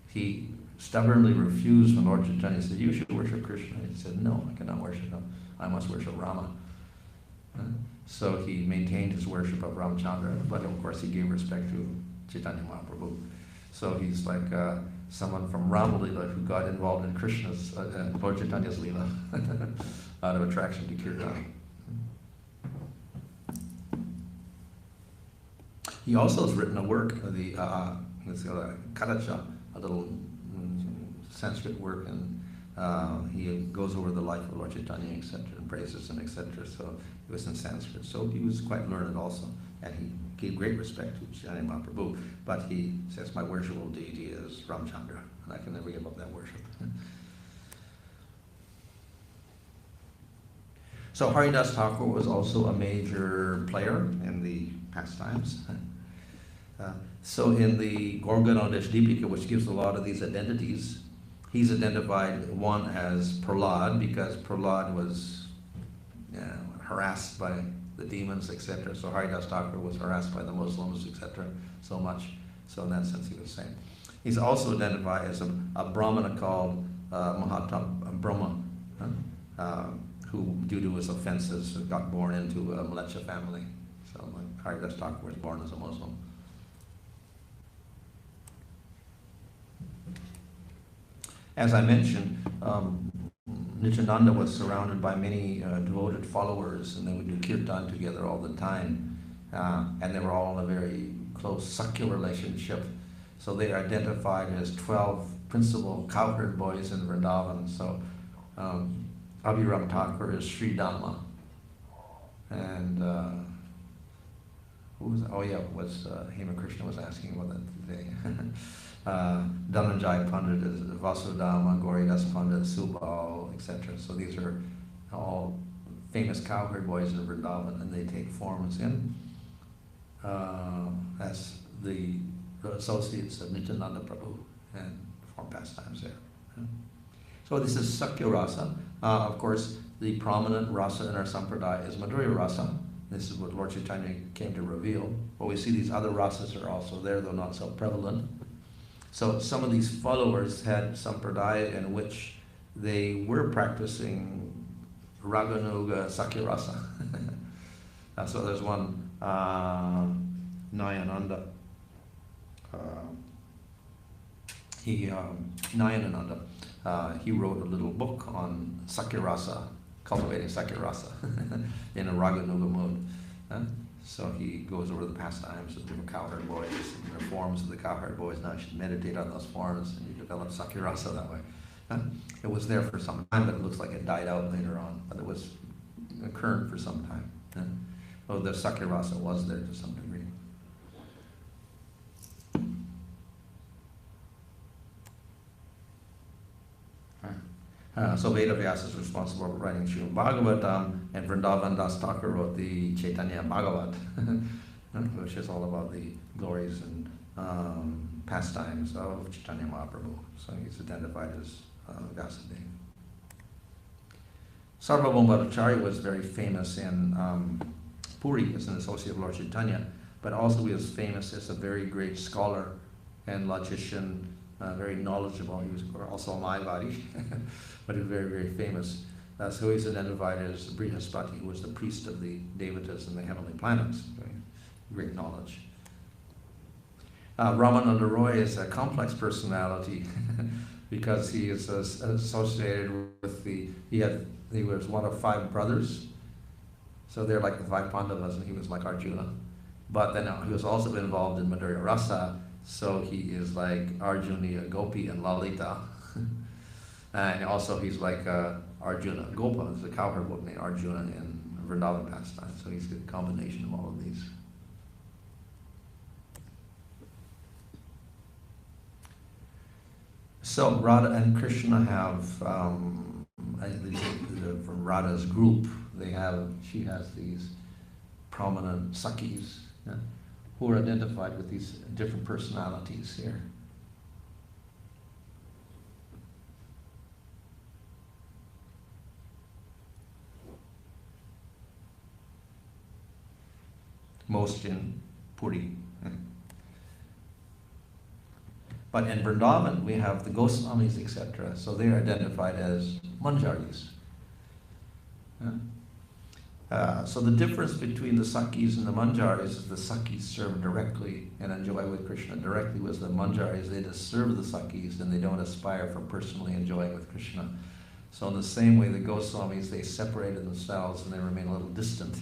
He stubbornly refused when Lord Chaitanya said, "You should worship Krishna." He said, "No, I cannot worship him. I must worship Rama." So he maintained his worship of Ramchandra, but of course he gave respect to Chaitanya Mahaprabhu. So he's like someone from Ram Lila who got involved in Krishna's, Lord Chaitanya's Lila out of attraction to Kirtan. He also has written a work, the Kadacha, a little Sanskrit work, and he goes over the life of Lord Chaitanya, etc., and praises him, etc. So it was in Sanskrit. So he was quite learned also, and he gave great respect to Chaitanya Mahaprabhu. But he says, "My worshipable deity is Ramchandra, and I can never give up that worship." So Haridas Thakur was also a major player in the pastimes. So in the Gorganodesh Deepika, which gives a lot of these identities, he's identified one as Prahlad because Prahlad was harassed by the demons, etc. So Haridas Thakur was harassed by the Muslims, etc. so much. So in that sense he was saying. He's also identified as a Brahmana called Mahatma Brahma, who due to his offenses got born into a Mleccha family. So Haridas Thakur was born as a Muslim. As I mentioned, Nityananda was surrounded by many devoted followers, and they would do kirtan together all the time. And they were all in a very close Sakya relationship. So they are identified as 12 principal cowherd boys in Vrindavan. So Abhiram Thakur is Sri Dhamma. And Hema Krishna was asking about that today. Dhananjay Pandit is Vasudama, Gauridas Pandit, Subal, etc. So these are all famous cowherd boys in Vrindavan, and they take forms in as the associates of Nityananda Prabhu and perform pastimes there. So this is Sakya Rasa. Of course, the prominent rasa in our sampradaya is Madhurya Rasa. This is what Lord Chaitanya came to reveal. But we see these other rasas are also there, though not so prevalent. So some of these followers had sampradaya in which they were practicing Raganuga Sakyarasa. So there's one, Nayananda. Nayananda. He wrote a little book on Sakyarasa, cultivating Sakyarasa in a Raganuga mode. So he goes over the pastimes of the cowherd boys and the forms of the cowherd boys. Now you should meditate on those forms and you develop Sakyarasa that way. It was there for some time, but it looks like it died out later on. But it was current for some time. Oh, the Sakyarasa was there to some degree. So Vedavyasa is responsible for writing Srimad Bhagavatam, and Vrindavan Das Thakur wrote the Chaitanya Bhagavat, which is all about the glories and pastimes of Chaitanya Mahaprabhu. So he's identified as Vyasadeva. Sarvabhauma Bhattacharya was very famous in Puri as an associate of Lord Chaitanya, but also he was famous as a very great scholar and logician, very knowledgeable. He was also a Mayavadi, but he was very, very famous. So he's identified as Brihaspati, who was the priest of the Devatas and the heavenly planets. Very great knowledge. Ramananda Roy is a complex personality because he is associated with he was one of 5 brothers. So they're like the 5 Pandavas, and he was like Arjuna. But then he was also involved in Madhurya Rasa, so he is like Arjuna, Gopi, and Lalita. And also he's like Arjuna. Gopa is a cowherd boy named Arjuna in Vrindavan pastime. So he's a combination of all of these. So Radha and Krishna have, from Radha's group, she has these prominent Sakhis, who are identified with these different personalities here. most in Puri. But in Vrindavan, we have the Goswamis, etc. So they're identified as manjaris. So the difference between the Sakis and the manjaris is the Sakis serve directly and enjoy with Krishna directly, whereas the manjaris, they just serve the Sakis and they don't aspire for personally enjoying with Krishna. So in the same way, the Goswamis, they separated themselves and they remain a little distant.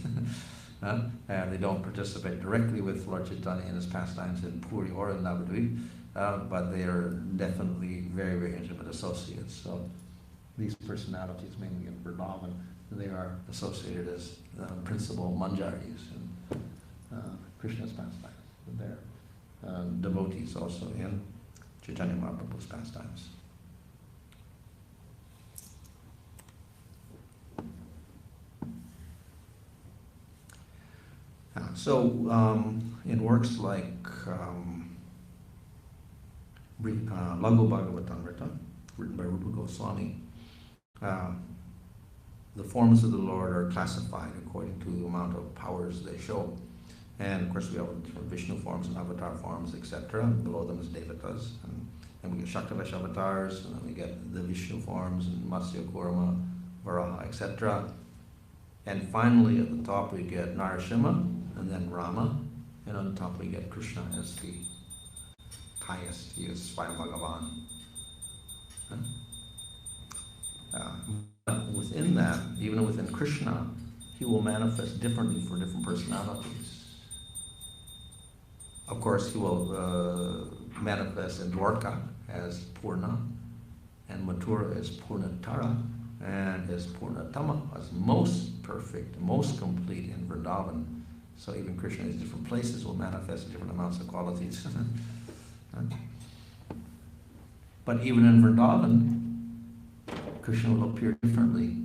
And they don't participate directly with Lord Chaitanya in his pastimes in Puri or in Navadvip, but they are definitely very, very intimate associates. So these personalities, mainly in Vrindavan, they are associated as principal manjaris in Krishna's pastimes. They're devotees also in Chaitanya Mahaprabhu's pastimes. So in works like Laghu Bhagavatamrita, written by Rupa Goswami, the forms of the Lord are classified according to the amount of powers they show. And of course we have different Vishnu forms and avatar forms, etc. Below them is Devatas. And we get Shaktavesh avatars, and then we get the Vishnu forms, and Matsya, Kurma, Varaha, etc. And finally at the top we get Narasimha, and then Rama, and on top we get Krishna as the highest. He is Swayam Bhagavan. But within that, even within Krishna, he will manifest differently for different personalities. Of course, he will manifest in Dwarka as Purna, and Mathura as Purnatara, and as Purnatama, as most perfect, most complete in Vrindavan. So even Krishna in different places will manifest different amounts of qualities. But even in Vrindavan, Krishna will appear differently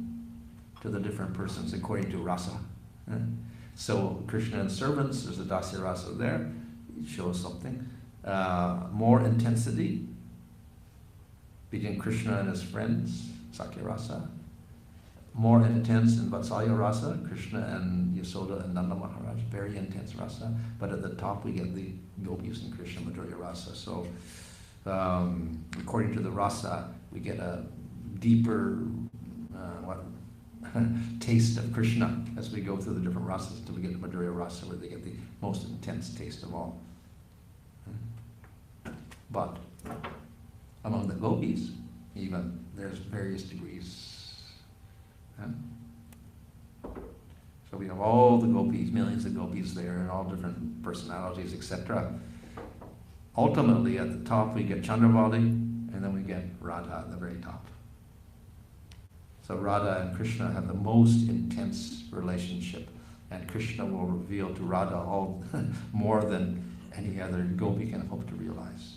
to the different persons according to rasa. So Krishna and servants, there's a dasya rasa there, it shows something. More intensity between Krishna and his friends, Sakya rasa. More intense in Vatsalya rasa, Krishna and Yasoda and Nanda Maharaj, very intense rasa. But at the top we get the gopis and Krishna Madhurya rasa. So according to the rasa, we get a deeper taste of Krishna as we go through the different rasas until we get to Madhurya rasa, where they get the most intense taste of all. But among the gopis, even, there's various degrees. So we have all the gopis, millions of gopis there, and all different personalities, etc. Ultimately, at the top we get Chandravali, and then we get Radha at the very top. So Radha and Krishna have the most intense relationship, and Krishna will reveal to Radha all more than any other gopi can hope to realize.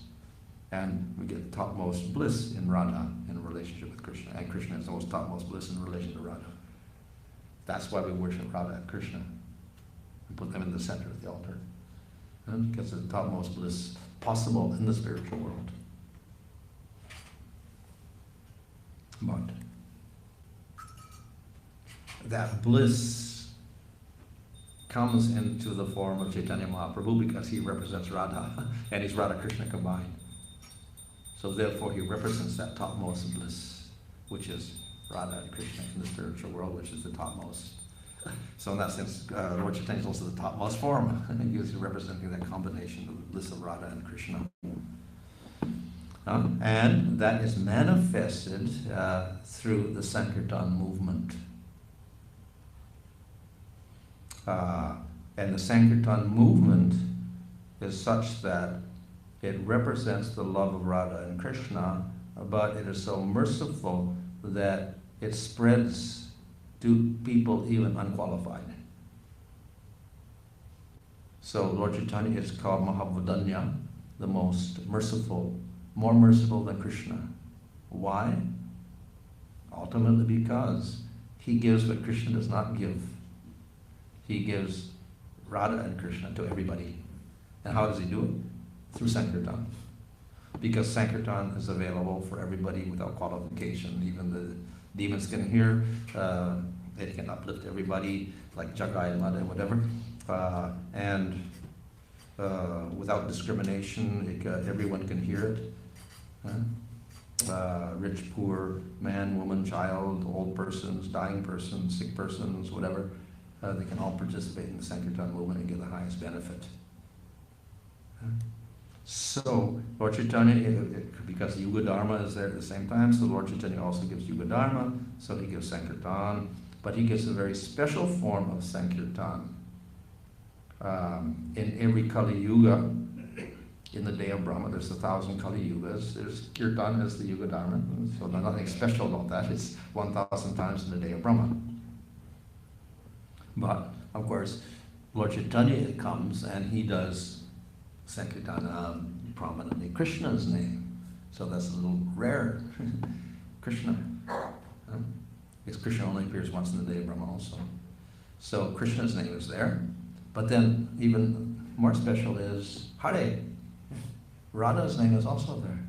And we get topmost bliss in Radha in a relationship with Krishna, and Krishna is the most topmost bliss in relation to Radha. That's why we worship Radha and Krishna and put them in the center of the altar, because it's the topmost bliss possible in the spiritual world. But that bliss comes into the form of Chaitanya Mahaprabhu because he represents Radha and he's Radha Krishna combined. So therefore he represents that topmost bliss, which is Radha and Krishna in the spiritual world, which is the topmost. So in that sense, Lord Chaitanya is also the topmost form. He's representing that combination of the bliss of Radha and Krishna. And that is manifested through the Sankirtan movement. And the Sankirtan movement is such that it represents the love of Radha and Krishna, but it is so merciful that it spreads to people even unqualified. So Lord Chaitanya is called Mahavadanya, the most merciful, more merciful than Krishna. Why? Ultimately because he gives what Krishna does not give. He gives Radha and Krishna to everybody. And how does he do it? Through Sankirtan. Because Sankirtan is available for everybody without qualification. Even the demons can hear It can uplift everybody, like Jagai Mada and whatever. And without discrimination, everyone can hear it. Rich, poor, man, woman, child, old persons, dying persons, sick persons, whatever. They can all participate in the Sankirtan movement and get the highest benefit. So, Lord Chaitanya, because Yuga Dharma is there at the same time, so Lord Chaitanya also gives Yuga Dharma, so he gives Sankirtan, but he gives a very special form of Sankirtan. In every Kali Yuga, in the day of Brahma, there's 1,000 Kali Yugas, there's Kirtan as the Yuga Dharma, so there's nothing special about that, it's 1,000 times in the day of Brahma. But, of course, Lord Chaitanya comes and he does Sankirtan prominently Krishna's name. So that's a little rare. Krishna. Because Krishna only appears once in the day of Brahma also. So Krishna's name is there. But then even more special is Hare. Radha's name is also there.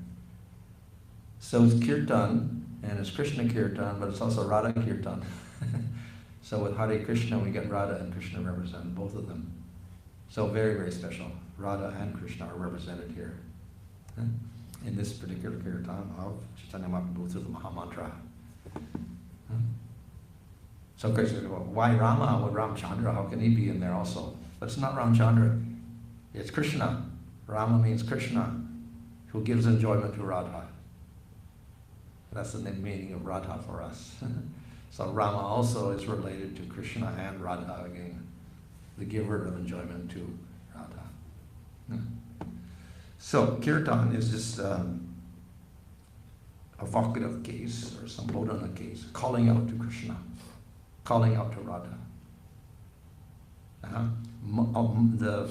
So it's Kirtan, and it's Krishna Kirtan, but it's also Radha Kirtan. So with Hare Krishna, we get Radha and Krishna represented, both of them. So very, very special. Radha and Krishna are represented here in this particular kirtan of Chaitanya Mahaprabhu through the Mahamantra. So Krishna, well, why Rama with Ramchandra? How can he be in there also? But it's not Ramchandra. It's Krishna. Rama means Krishna, who gives enjoyment to Radha. That's the meaning of Radha for us. So Rama also is related to Krishna and Radha again, the giver of enjoyment to Radha. So Kirtan is just a vocative case or Sambodhana case, calling out to Krishna, calling out to Radha. The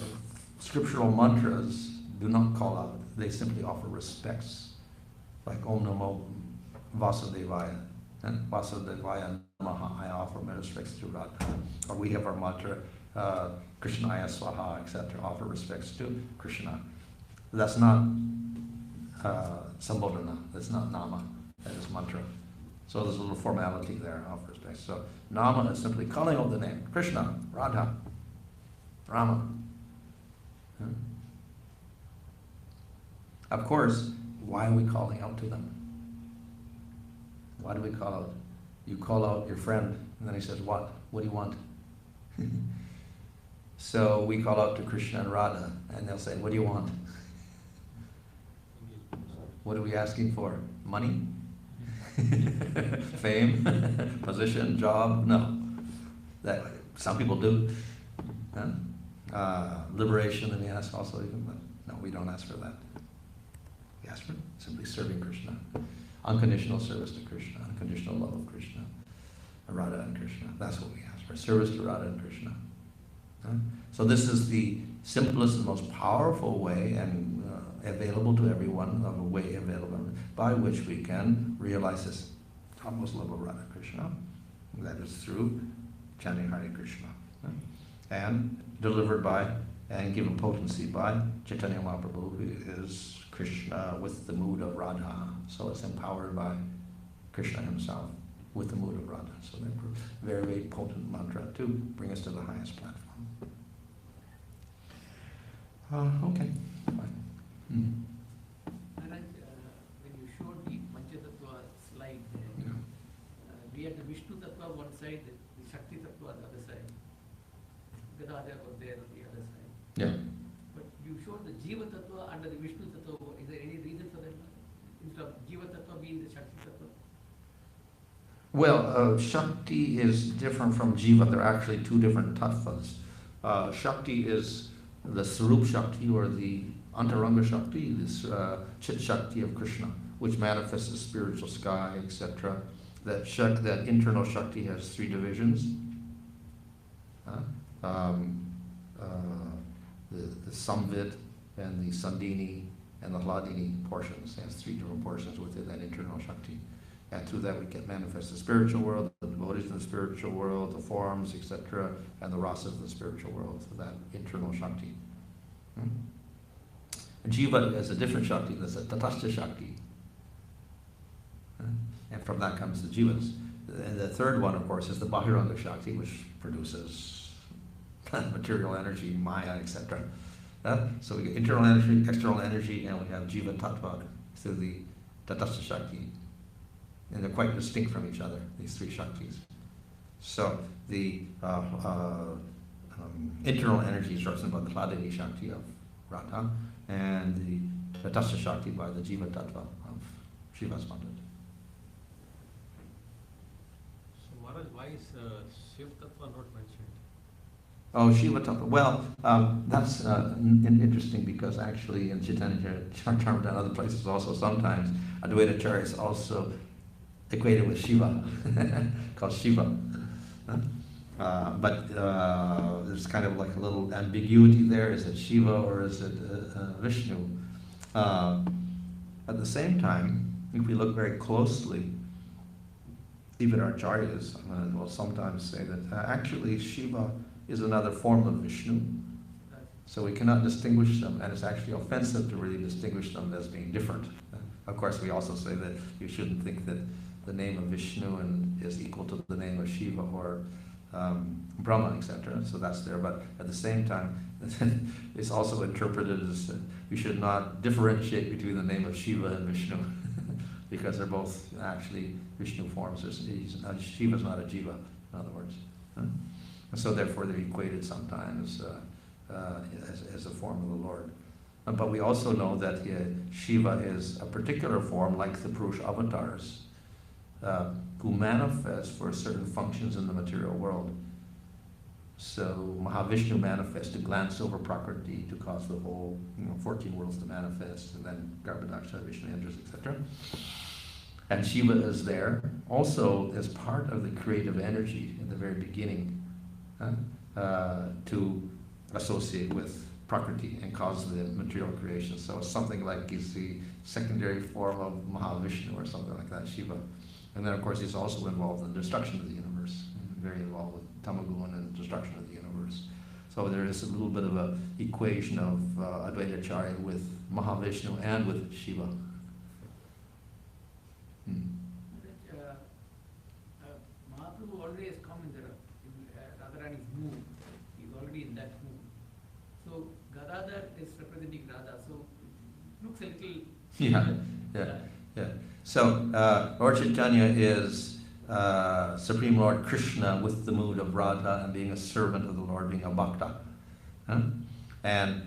scriptural mantras do not call out, they simply offer respects, like Om Namo Vasudevaya. Vasudevaya Namaha, I offer my respects to Radha. Or we have our mantra, Krishnaya Swaha, etc. Offer respects to Krishna. That's not Sambodhana, that's not Nama, that is mantra. So there's a little formality there, offer respects. So Nama is simply calling out the name, Krishna, Radha, Rama. Of course, why are we calling out to them? Why do we call out? You call out your friend, and then he says, what? What do you want? So we call out to Krishna and Radha, and they'll say, what do you want? What are we asking for? Money? Fame? Position? Job? No. That some people do. Liberation, and we ask also, but no, we don't ask for that. We ask for simply serving Krishna. Unconditional service to Krishna, unconditional love of Krishna, Radha and Krishna. That's what we ask for, service to Radha and Krishna. So this is the simplest and most powerful way and available to everyone, of a way available by which we can realize this topmost level of Radha Krishna. That is through chanting Hare Krishna. And delivered by and given potency by Chaitanya Mahaprabhu, who is Krishna with the mood of Radha. So it's empowered by Krishna himself with the mood of Radha. So they're very, very potent mantra to bring us to the highest platform. Okay, fine. Maharaj, when you showed the Pancha Tattva slide there, we had the Vishnu Tattva one side, the Shakti Tattva on the other side. Gadadhar was there on the other side. Yeah. But you showed the Jiva Tattva under the Vishnu Tattva. Is there any reason for that? Instead of Jiva Tattva being the Shakti Tattva? Well, Shakti is different from Jiva. They're actually two different tattvas. Shakti is the Sarup Shakti or the Antaranga Shakti, this Chit Shakti of Krishna, which manifests as spiritual sky, etc. That internal Shakti has three divisions. The Samvit and the Sandini and the Hladini portions. It has three different portions within that internal Shakti. And through that we can manifest the spiritual world, the devotees in the spiritual world, the forms, etc., and the rasas of the spiritual world, through that internal Shakti. And Jiva is a different Shakti, that's a Tatastha Shakti. And from that comes the Jivas. And the third one, of course, is the Bahiranga Shakti, which produces material energy, Maya, etc. So we get internal energy, external energy, and we have Jiva Tattva through the Tatastha Shakti. And they're quite distinct from each other, these three Shaktis. So the internal energy is represented by the Hladini Shakti of Radha, and the Tatastha Shakti by the Jiva Tattva of Shiva's Pandit. So Maharaj, why is Shiva Tattva not mentioned? Oh, Shiva Tattva. Well, that's interesting, because actually in Chaitanya Charitamrita and other places also sometimes Advaita Acharya is also equated with Shiva, called Shiva. But there's kind of like a little ambiguity there. Is it Shiva or is it Vishnu? At the same time, if we look very closely, even our acharyas will sometimes say that actually Shiva is another form of Vishnu. So we cannot distinguish them, and it's actually offensive to really distinguish them as being different. Of course, we also say that you shouldn't think that the name of Vishnu is equal to the name of Shiva or Brahma, etc. So that's there. But at the same time, it's also interpreted as you should not differentiate between the name of Shiva and Vishnu, because they're both actually Vishnu forms. Shiva is not a jiva, in other words. And so therefore they're equated sometimes as a form of the Lord. But we also know that Shiva is a particular form, like the Purusha avatars, who manifest for certain functions in the material world. So Mahavishnu manifests to glance over Prakriti, to cause the whole 14 worlds to manifest, and then Garbhadaksha, Vishnu enters, etc. And Shiva is there also as part of the creative energy in the very beginning, to associate with Prakriti and cause the material creation. So it's something like he's the secondary form of Mahavishnu or something like that, Shiva. And then of course he's also involved in the destruction of the universe, very involved with Tamagun and destruction of the universe. So there is a little bit of an equation of Advaita Acharya with Mahavishnu and with Shiva. Mahaprabhu always come in the Radharani's mood. He's already in that mood. So Gadadhar is representing Radha. So it looks a little... Yeah. So Lord Chaitanya is Supreme Lord Krishna with the mood of Radha and being a servant of the Lord, being a bhakta. And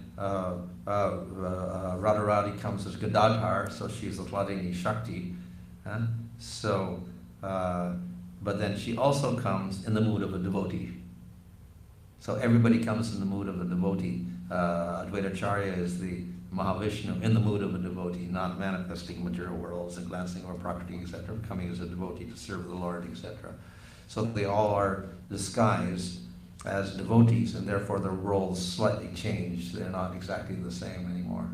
Radharani comes as Gadadhar, so she's the Hladini Shakti. So, but then she also comes in the mood of a devotee. So everybody comes in the mood of a devotee. Advaita Acharya is the Mahavishnu in the mood of a devotee, not manifesting material worlds and glancing over Prakriti, etc., coming as a devotee to serve the Lord, etc. So they all are disguised as devotees, and therefore their roles slightly change. They're not exactly the same anymore.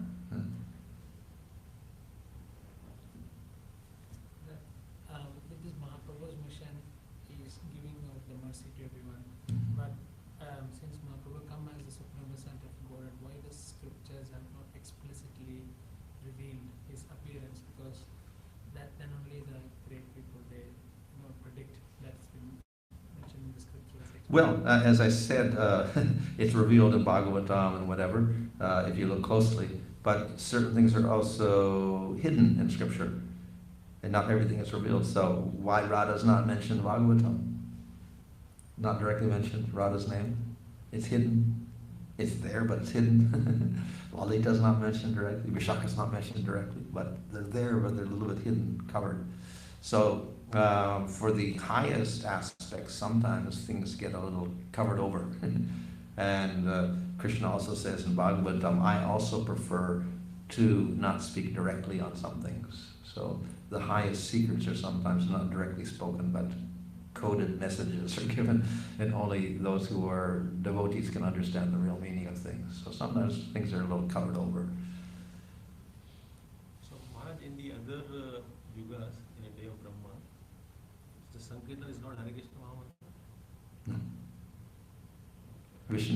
With this Mahaprabhu's mission, he is giving out the mercy to everyone. But since Mahaprabhu come as the supreme son of God, why the scriptures have not explicitly revealed his appearance? Because that then only the great people they predict that's been mentioned in the scriptures. Well, as I said, it's revealed in Bhagavatam and whatever, if you look closely. But certain things are also hidden in Scripture, and not everything is revealed. So why Radha is not mentioned in Bhagavatam? Not directly mentioned, Radha's name. It's hidden. It's there, but it's hidden. Lalita is not mentioned directly. Vishaka is not mentioned directly. But they're there, but they're a little bit hidden, covered. So for the highest aspects, sometimes things get a little covered over. And Krishna also says in Bhagavatam, I also prefer to not speak directly on some things. So the highest secrets are sometimes not directly spoken, but coded messages are given, and only those who are devotees can understand the real meaning of things. So sometimes things are a little covered over. So Maharaj, in the other yugas, in a day of Brahma, the Sankirtan is not Hare Krishna Mahamantra?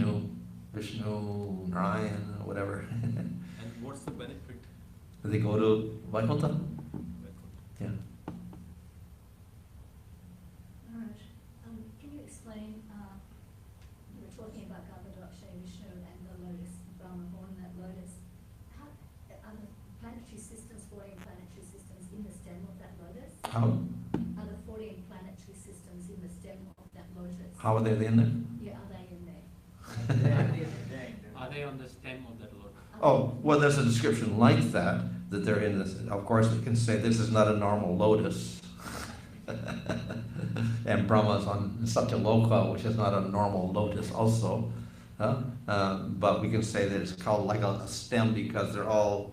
No. Vishnu, Narayan, whatever. And what's the benefit? They go to Vaikuntha? Yeah. How are they in there? Yeah, are they in there? Are they on the stem of that lotus? Oh, well, there's a description like that they're in this. Of course, we can say this is not a normal lotus. And Brahma's on Satyaloka, which is not a normal lotus also. But we can say that it's called like a stem because they're all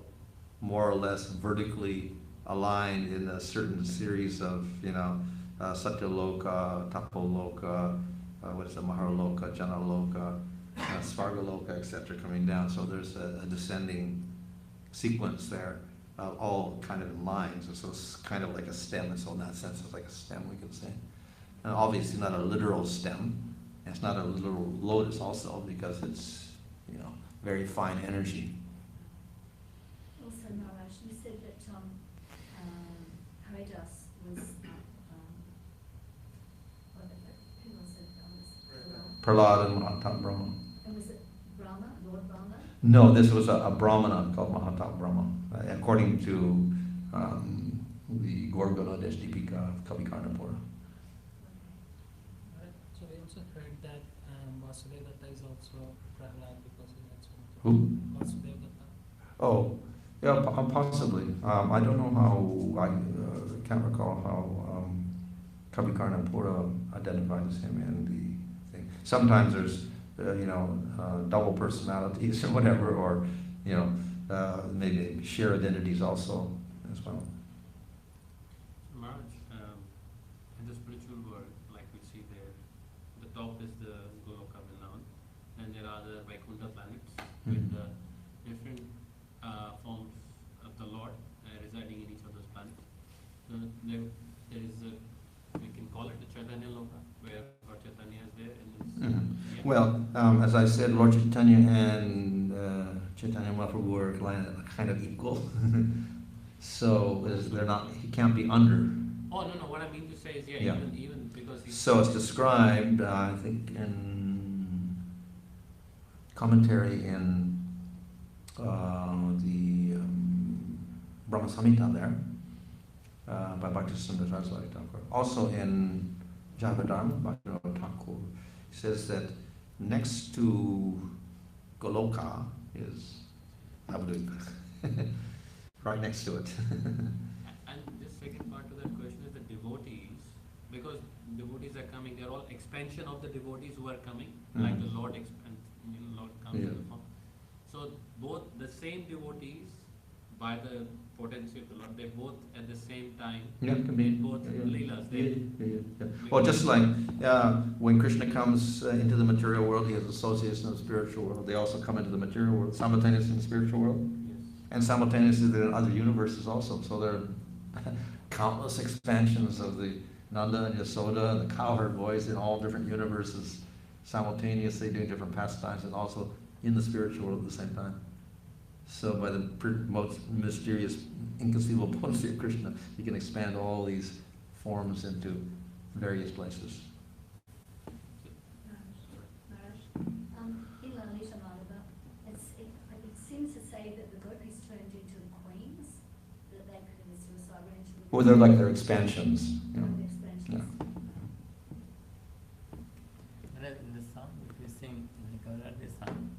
more or less vertically aligned in a certain series of, Satyaloka, Tapoloka, Maharaloka, Janaloka, Svargaloka, etc. coming down. So there's a descending sequence there, all kind of in lines, and so it's kind of like a stem, and so in that sense it's like a stem, we can say. And obviously not a literal stem, it's not a literal lotus also, because it's, very fine energy. Also, Maharaj, you said that Haridas was, who was it? Prahlad and Mahatma Brahma. And was it Brahma, Lord Brahma? No, this was a Brahmana called Mahatma Brahma, according to the Gaura Deepika of Kavikarnapura. So we also heard that Vasudeva Datta is also Prahlad because he had so much. Who? Vasudeva Datta. Oh, yeah, possibly. I don't know how, I can't recall how Kavikarnapura identifies him in the thing. Sometimes there's, double personalities or whatever, or, maybe share identities also as well. Maharaj, in the spiritual world, like we see there, the top is the Goloka Vrindavan, and there are the Vaikuntha planets with the different forms of the Lord residing in each of those planets. So there is we can call it the Chaitanya Loka, where Lord Chaitanya is there. And yeah. Well, as I said, Lord Chaitanya and Chaitanya Mahaprabhu are kind of equal. So they're not. He can't be under. Oh, no, what I mean to say is, Yeah. even because he's... So it's described, I think, in commentary in the Brahma Samhita there, by Bhaktisindar Saraswati Thakur. Also in Javadharma, Bhaktivinoda Thakur, he says that next to Goloka is Navadvipa. Right next to it. And the second part to that question is the devotees, because devotees are coming, they're all expansion of the devotees who are coming, like the Lord Lord comes in the form. So both the same devotees, by the potency of the Lord, they both at the same time in both leelas. Well, just like when Krishna comes into the material world, he has associations in the spiritual world. They also come into the material world simultaneously in the spiritual world. And simultaneously they're in other universes also. So there are countless expansions of the Nanda and Yasoda and the cowherd boys in all different universes simultaneously doing different pastimes and also in the spiritual world at the same time. So by the most mysterious, inconceivable potency of Krishna, he can expand all these forms into various places. Maharaj, in Lalita Madhava, it seems to say that the gopis turned into queens, that they committed suicide, went into the... Or they're like their expansions. Expansions. Yeah. Whereas in the song, if you sing in the Gaura song,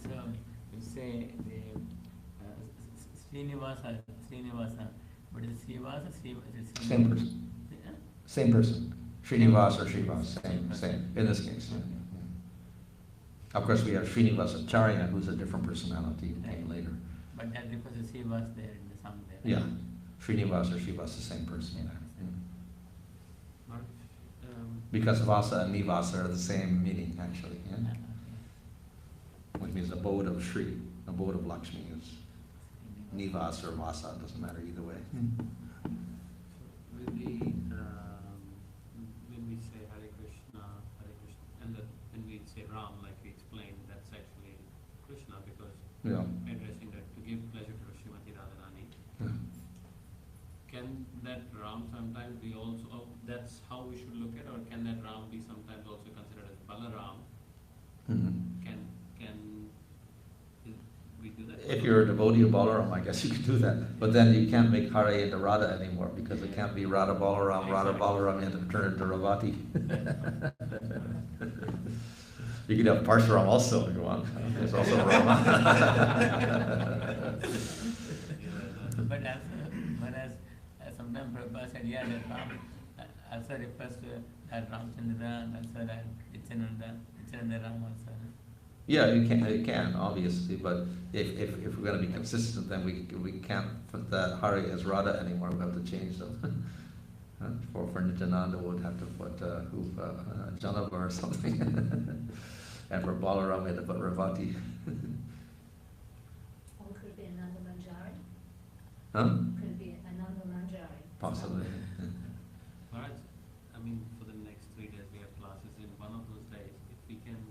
so you say the Srinivasa, but it's Srivasa, Same person. Same person. Srinivasa or Srivasa, same. In this case. Of course, we have Srinivasacharya, who's a different personality who came later. But that because the Srivasa there in the song there. Yeah. Srinivasa or Srivasa, same person. Because Vasa and Nivasa are the same meaning, actually. Which means abode of Shri, abode of Lakshmi is Nivasa or Vasa, it doesn't matter either way. When we say Hare Krishna, and when we say Ram, like we explained, that's actually Krishna because addressing that to give pleasure to Srimati Radharani. Can that Ram sometimes be also, that's how we should look at it, or can that Ram be sometimes also considered as Balaram? Can we do that? If you're a devotee of Balaram, I guess you could do that. But then you can't make Hare into Radha anymore because it can't be Radha Balaram, Radha Balaram, and turn into Ravati. You could have Parshuram also if you want. There's also Rama. But sometimes Prabhupada said, yeah, that Ram also refers to that Ramchandra and also that Nityananda Ram also. Yeah, you can obviously, but if we're going to be consistent, then we can't put that Hari as Radha anymore. We have to change them. For Nityananda, we would have to put Janava or something. And for Balaram, we had to put Ravati. Or could it be another Manjari? Huh? Could it be another Manjari? Possibly. Maharaj, I mean, for the next 3 days we have classes. In one of those days, if we can,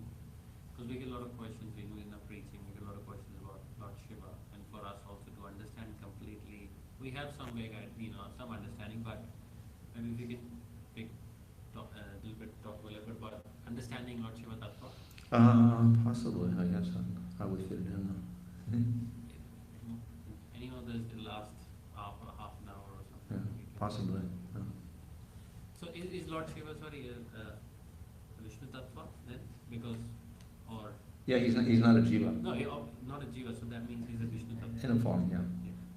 because we get a lot of questions, we do enough preaching, we get a lot of questions about Lord Shiva, and for us also to understand completely, we have some way, some understanding, but maybe we can talk a little bit about understanding Lord Shiva Tattva. Possibly, I guess. How we fit it in. Anyhow, there's the last half an hour or something. Yeah, possibly. Yeah. So is Lord Shiva, Vishnu Tattva then? Because, or... Yeah, he's not a jiva. No, not a jiva, so that means he's a Vishnu Tattva. In a form, yeah.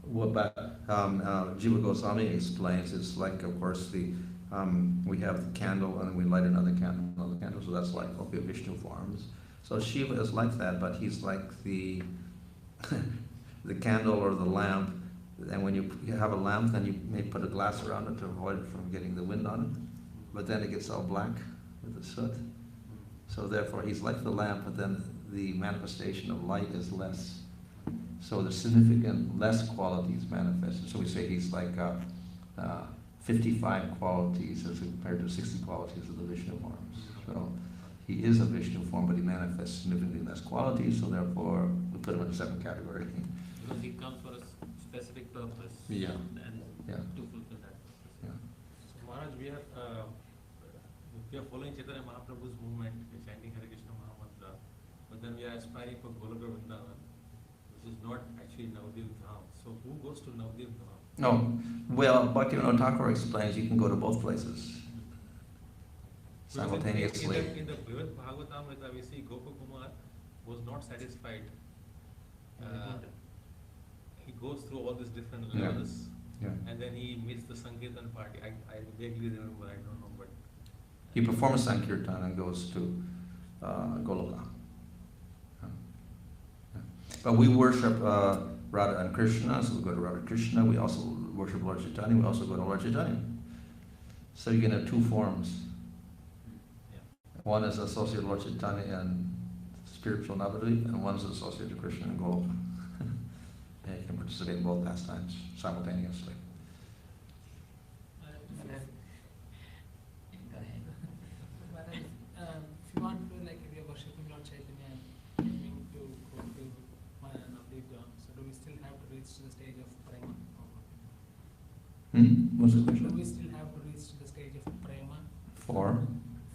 Well, but Jiva Goswami explains it's like, of course, we have the candle and we light another candle, so that's like okay, Vishnu forms. So Shiva is like that, but he's like the the candle or the lamp. And when you have a lamp, then you may put a glass around it to avoid it from getting the wind on it. But then it gets all black with the soot. So therefore, he's like the lamp, but then the manifestation of light is less. So the significant less qualities manifested. So we say he's like 55 qualities as compared to 60 qualities of the Vishnu forms. So he is a Vishnu form, but he manifests significantly less qualities, so therefore we put him in a separate category. Because he comes for a specific purpose. Yeah. And Yeah. to fulfill that purpose. Yeah. So Maharaj, we are following Chaitanya Mahaprabhu's movement, we're chanting Hare Krishna Mahamantra, but then we are aspiring for Goloka Vrindavan, which is not actually Navadip Dham. So who goes to Navadip Dham? No, well, Bhaktivinoda Thakur explains you can go to both places simultaneously. In the Bhavad Bhagavatamrita, we see Gopakumar was not satisfied. He goes through all these different levels, and then he meets the Sankirtan party. I vaguely remember, I don't know, but He performs Sankirtan and goes to Goloka. But we worship Radha and Krishna, so we go to Radha Krishna. We also worship Lord Chaitanya. We also go to Lord Chaitanya. So you can have two forms. One is associated with Lord Chaitanya and spiritual Navadvip, and one is associated with Krishna and Goloka. And you can participate in both pastimes simultaneously. If you want to, like, if you're worshipping Lord Chaitanya and aiming to go to Navadvip Dham, so do we still have to reach to the stage of prema? What's the Do question? we still have to reach to the stage of prema For?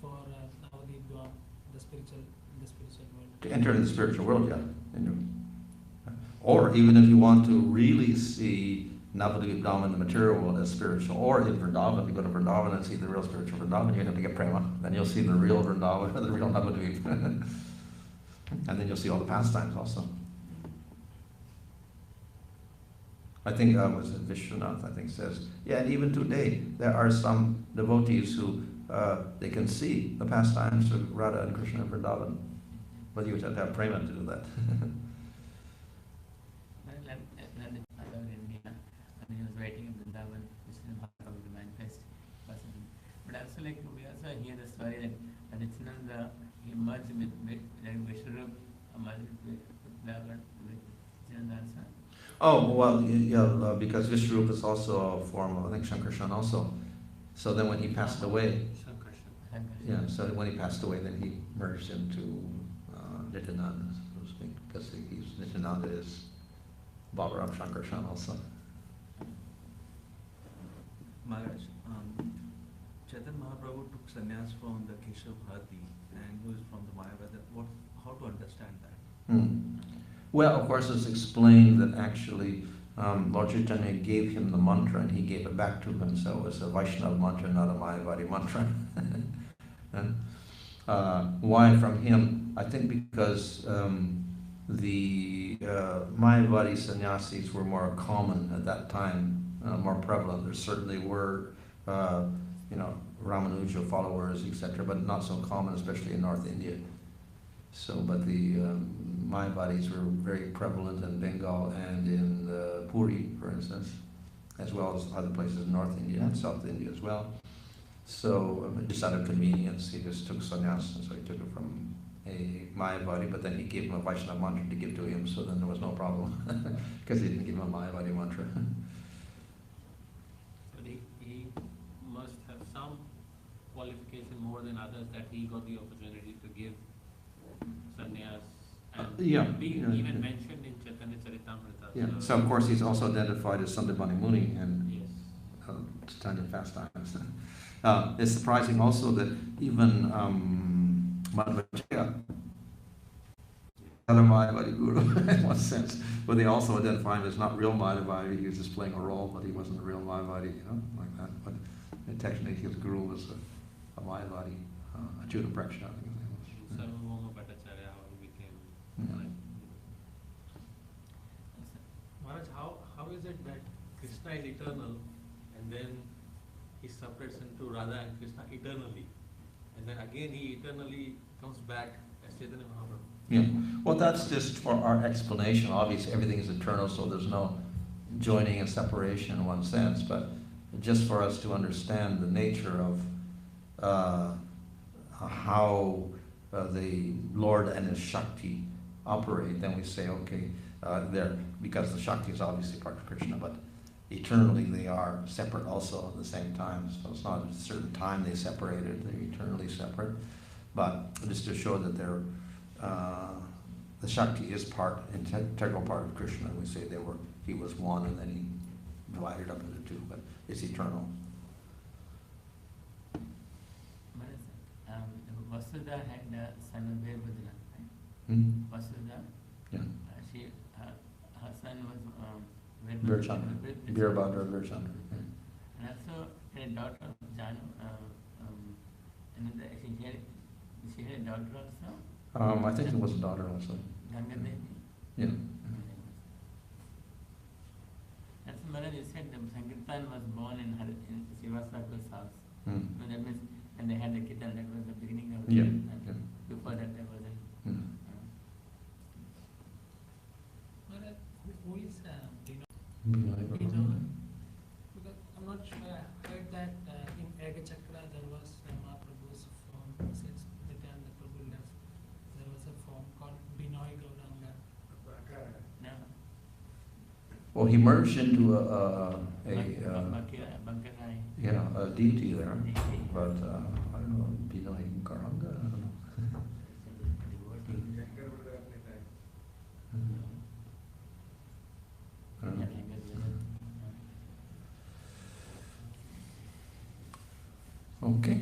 Navadvip Dham, the spiritual world? To enter into the spiritual world, yeah. Or even if you want to really see Navadvip Dham in the material world as spiritual, or in Vrindavan, you go to Vrindavan and see the real spiritual Vrindavan, you have to get prema. Then you'll see the real Vrindavan, the real Navadvip. And then you'll see all the pastimes also. I think was it Vishwanath, I think, says, yeah, and even today, there are some devotees who, they can see the pastimes of Radha and Krishna in Vrindavan. But you would have to have prema to do that. When he was writing in Vrindavan, Krishna Mahaprabhu the manifest person. But also, like, we also hear the story that Nityananda, he merged with Vishwarup, merged with Nityananda also. Oh, well, yeah, because Vishwarupa is also a form of, I think, Shankarshan also. So then when he passed away, yeah, so when he passed away, then he merged into Nityananda, so to speak, because Nityananda is Balaram Shankarshan also. Maharaj, Chaitanya Mahaprabhu took sannyas from the Keshav Bharati and who is from the Mayavada. How to understand that? Well, of course, it's explained that actually Lord Chaitanya gave him the mantra and he gave it back to him, so it's a Vaishnava mantra, not a Mayavadi mantra. And why from him I think because the Mayavadi sannyasis were more common at that time, more prevalent. There certainly were, Ramanuja followers, etc., but not so common, especially in North India. So, but the Mayavadis were very prevalent in Bengal and in Puri, for instance, as well as other places in North India and South India as well. So, just out of convenience, he just took sannyas, and so he took it from a Mayavadi, but then he gave him a Vaishnava mantra to give to him, so then there was no problem, because he didn't give him a Mayavadi mantra. But he must have some qualification more than others that he got the opportunity to give sannyas and even mentioned in Chaitanya Charitamrita. Yeah. So of course he's also identified as Sandarbhani Muni and Yes. Chaitanya pastimes. It's surprising also that even Madhvacharya had a Mayavadi guru in one sense, but they also identify him as not real Mayavadi. He was just playing a role, but he wasn't a real Mayavadi, like that. But technically his guru was a Mayavadi, Achyuta Praksha, I think his name was. Sarvabhauma Bhattacharya, how he became like. Maharaj, how is it that Krishna is eternal and then he separates into Radha and Krishna eternally, and then again he eternally comes back as Chaitanya Mahaprabhu? Yeah, well, that's just for our explanation. Obviously, everything is eternal, so there's no joining and separation in one sense, but just for us to understand the nature of how the Lord and His Shakti operate, then we say, okay, because the Shakti is obviously part of Krishna, but eternally they are separate also at the same time. So it's not a certain time they separated, they're eternally separate. But just to show that they're the Shakti is integral part of Krishna. We say he was one and then he divided up into two, but it's eternal. Vasudha had a son of Veerbhadra, right? Vasudha, Yeah. her son was Veerchandra. Veerbhadra, Veerchandra. And also had a daughter of Janu. She had a daughter also. I think it was a daughter also. Ganga Devi. Yeah. And so Maharaj, you said the Sankirtan was born in Srivasaku's house. So that means, and they had the Kirtan, that was the beginning of the Kirtan. Before that there wasn't. Maharaj, who is Binoy. Because I'm not sure, I heard that in Agachakra there was Mahaprabhu's form, since the time the Prabhu left, there was a form called Binoy Gauranga. No. Well, he merged into a deity there, but I don't know, Binoy Karanga, I don't know. I don't know. Okay.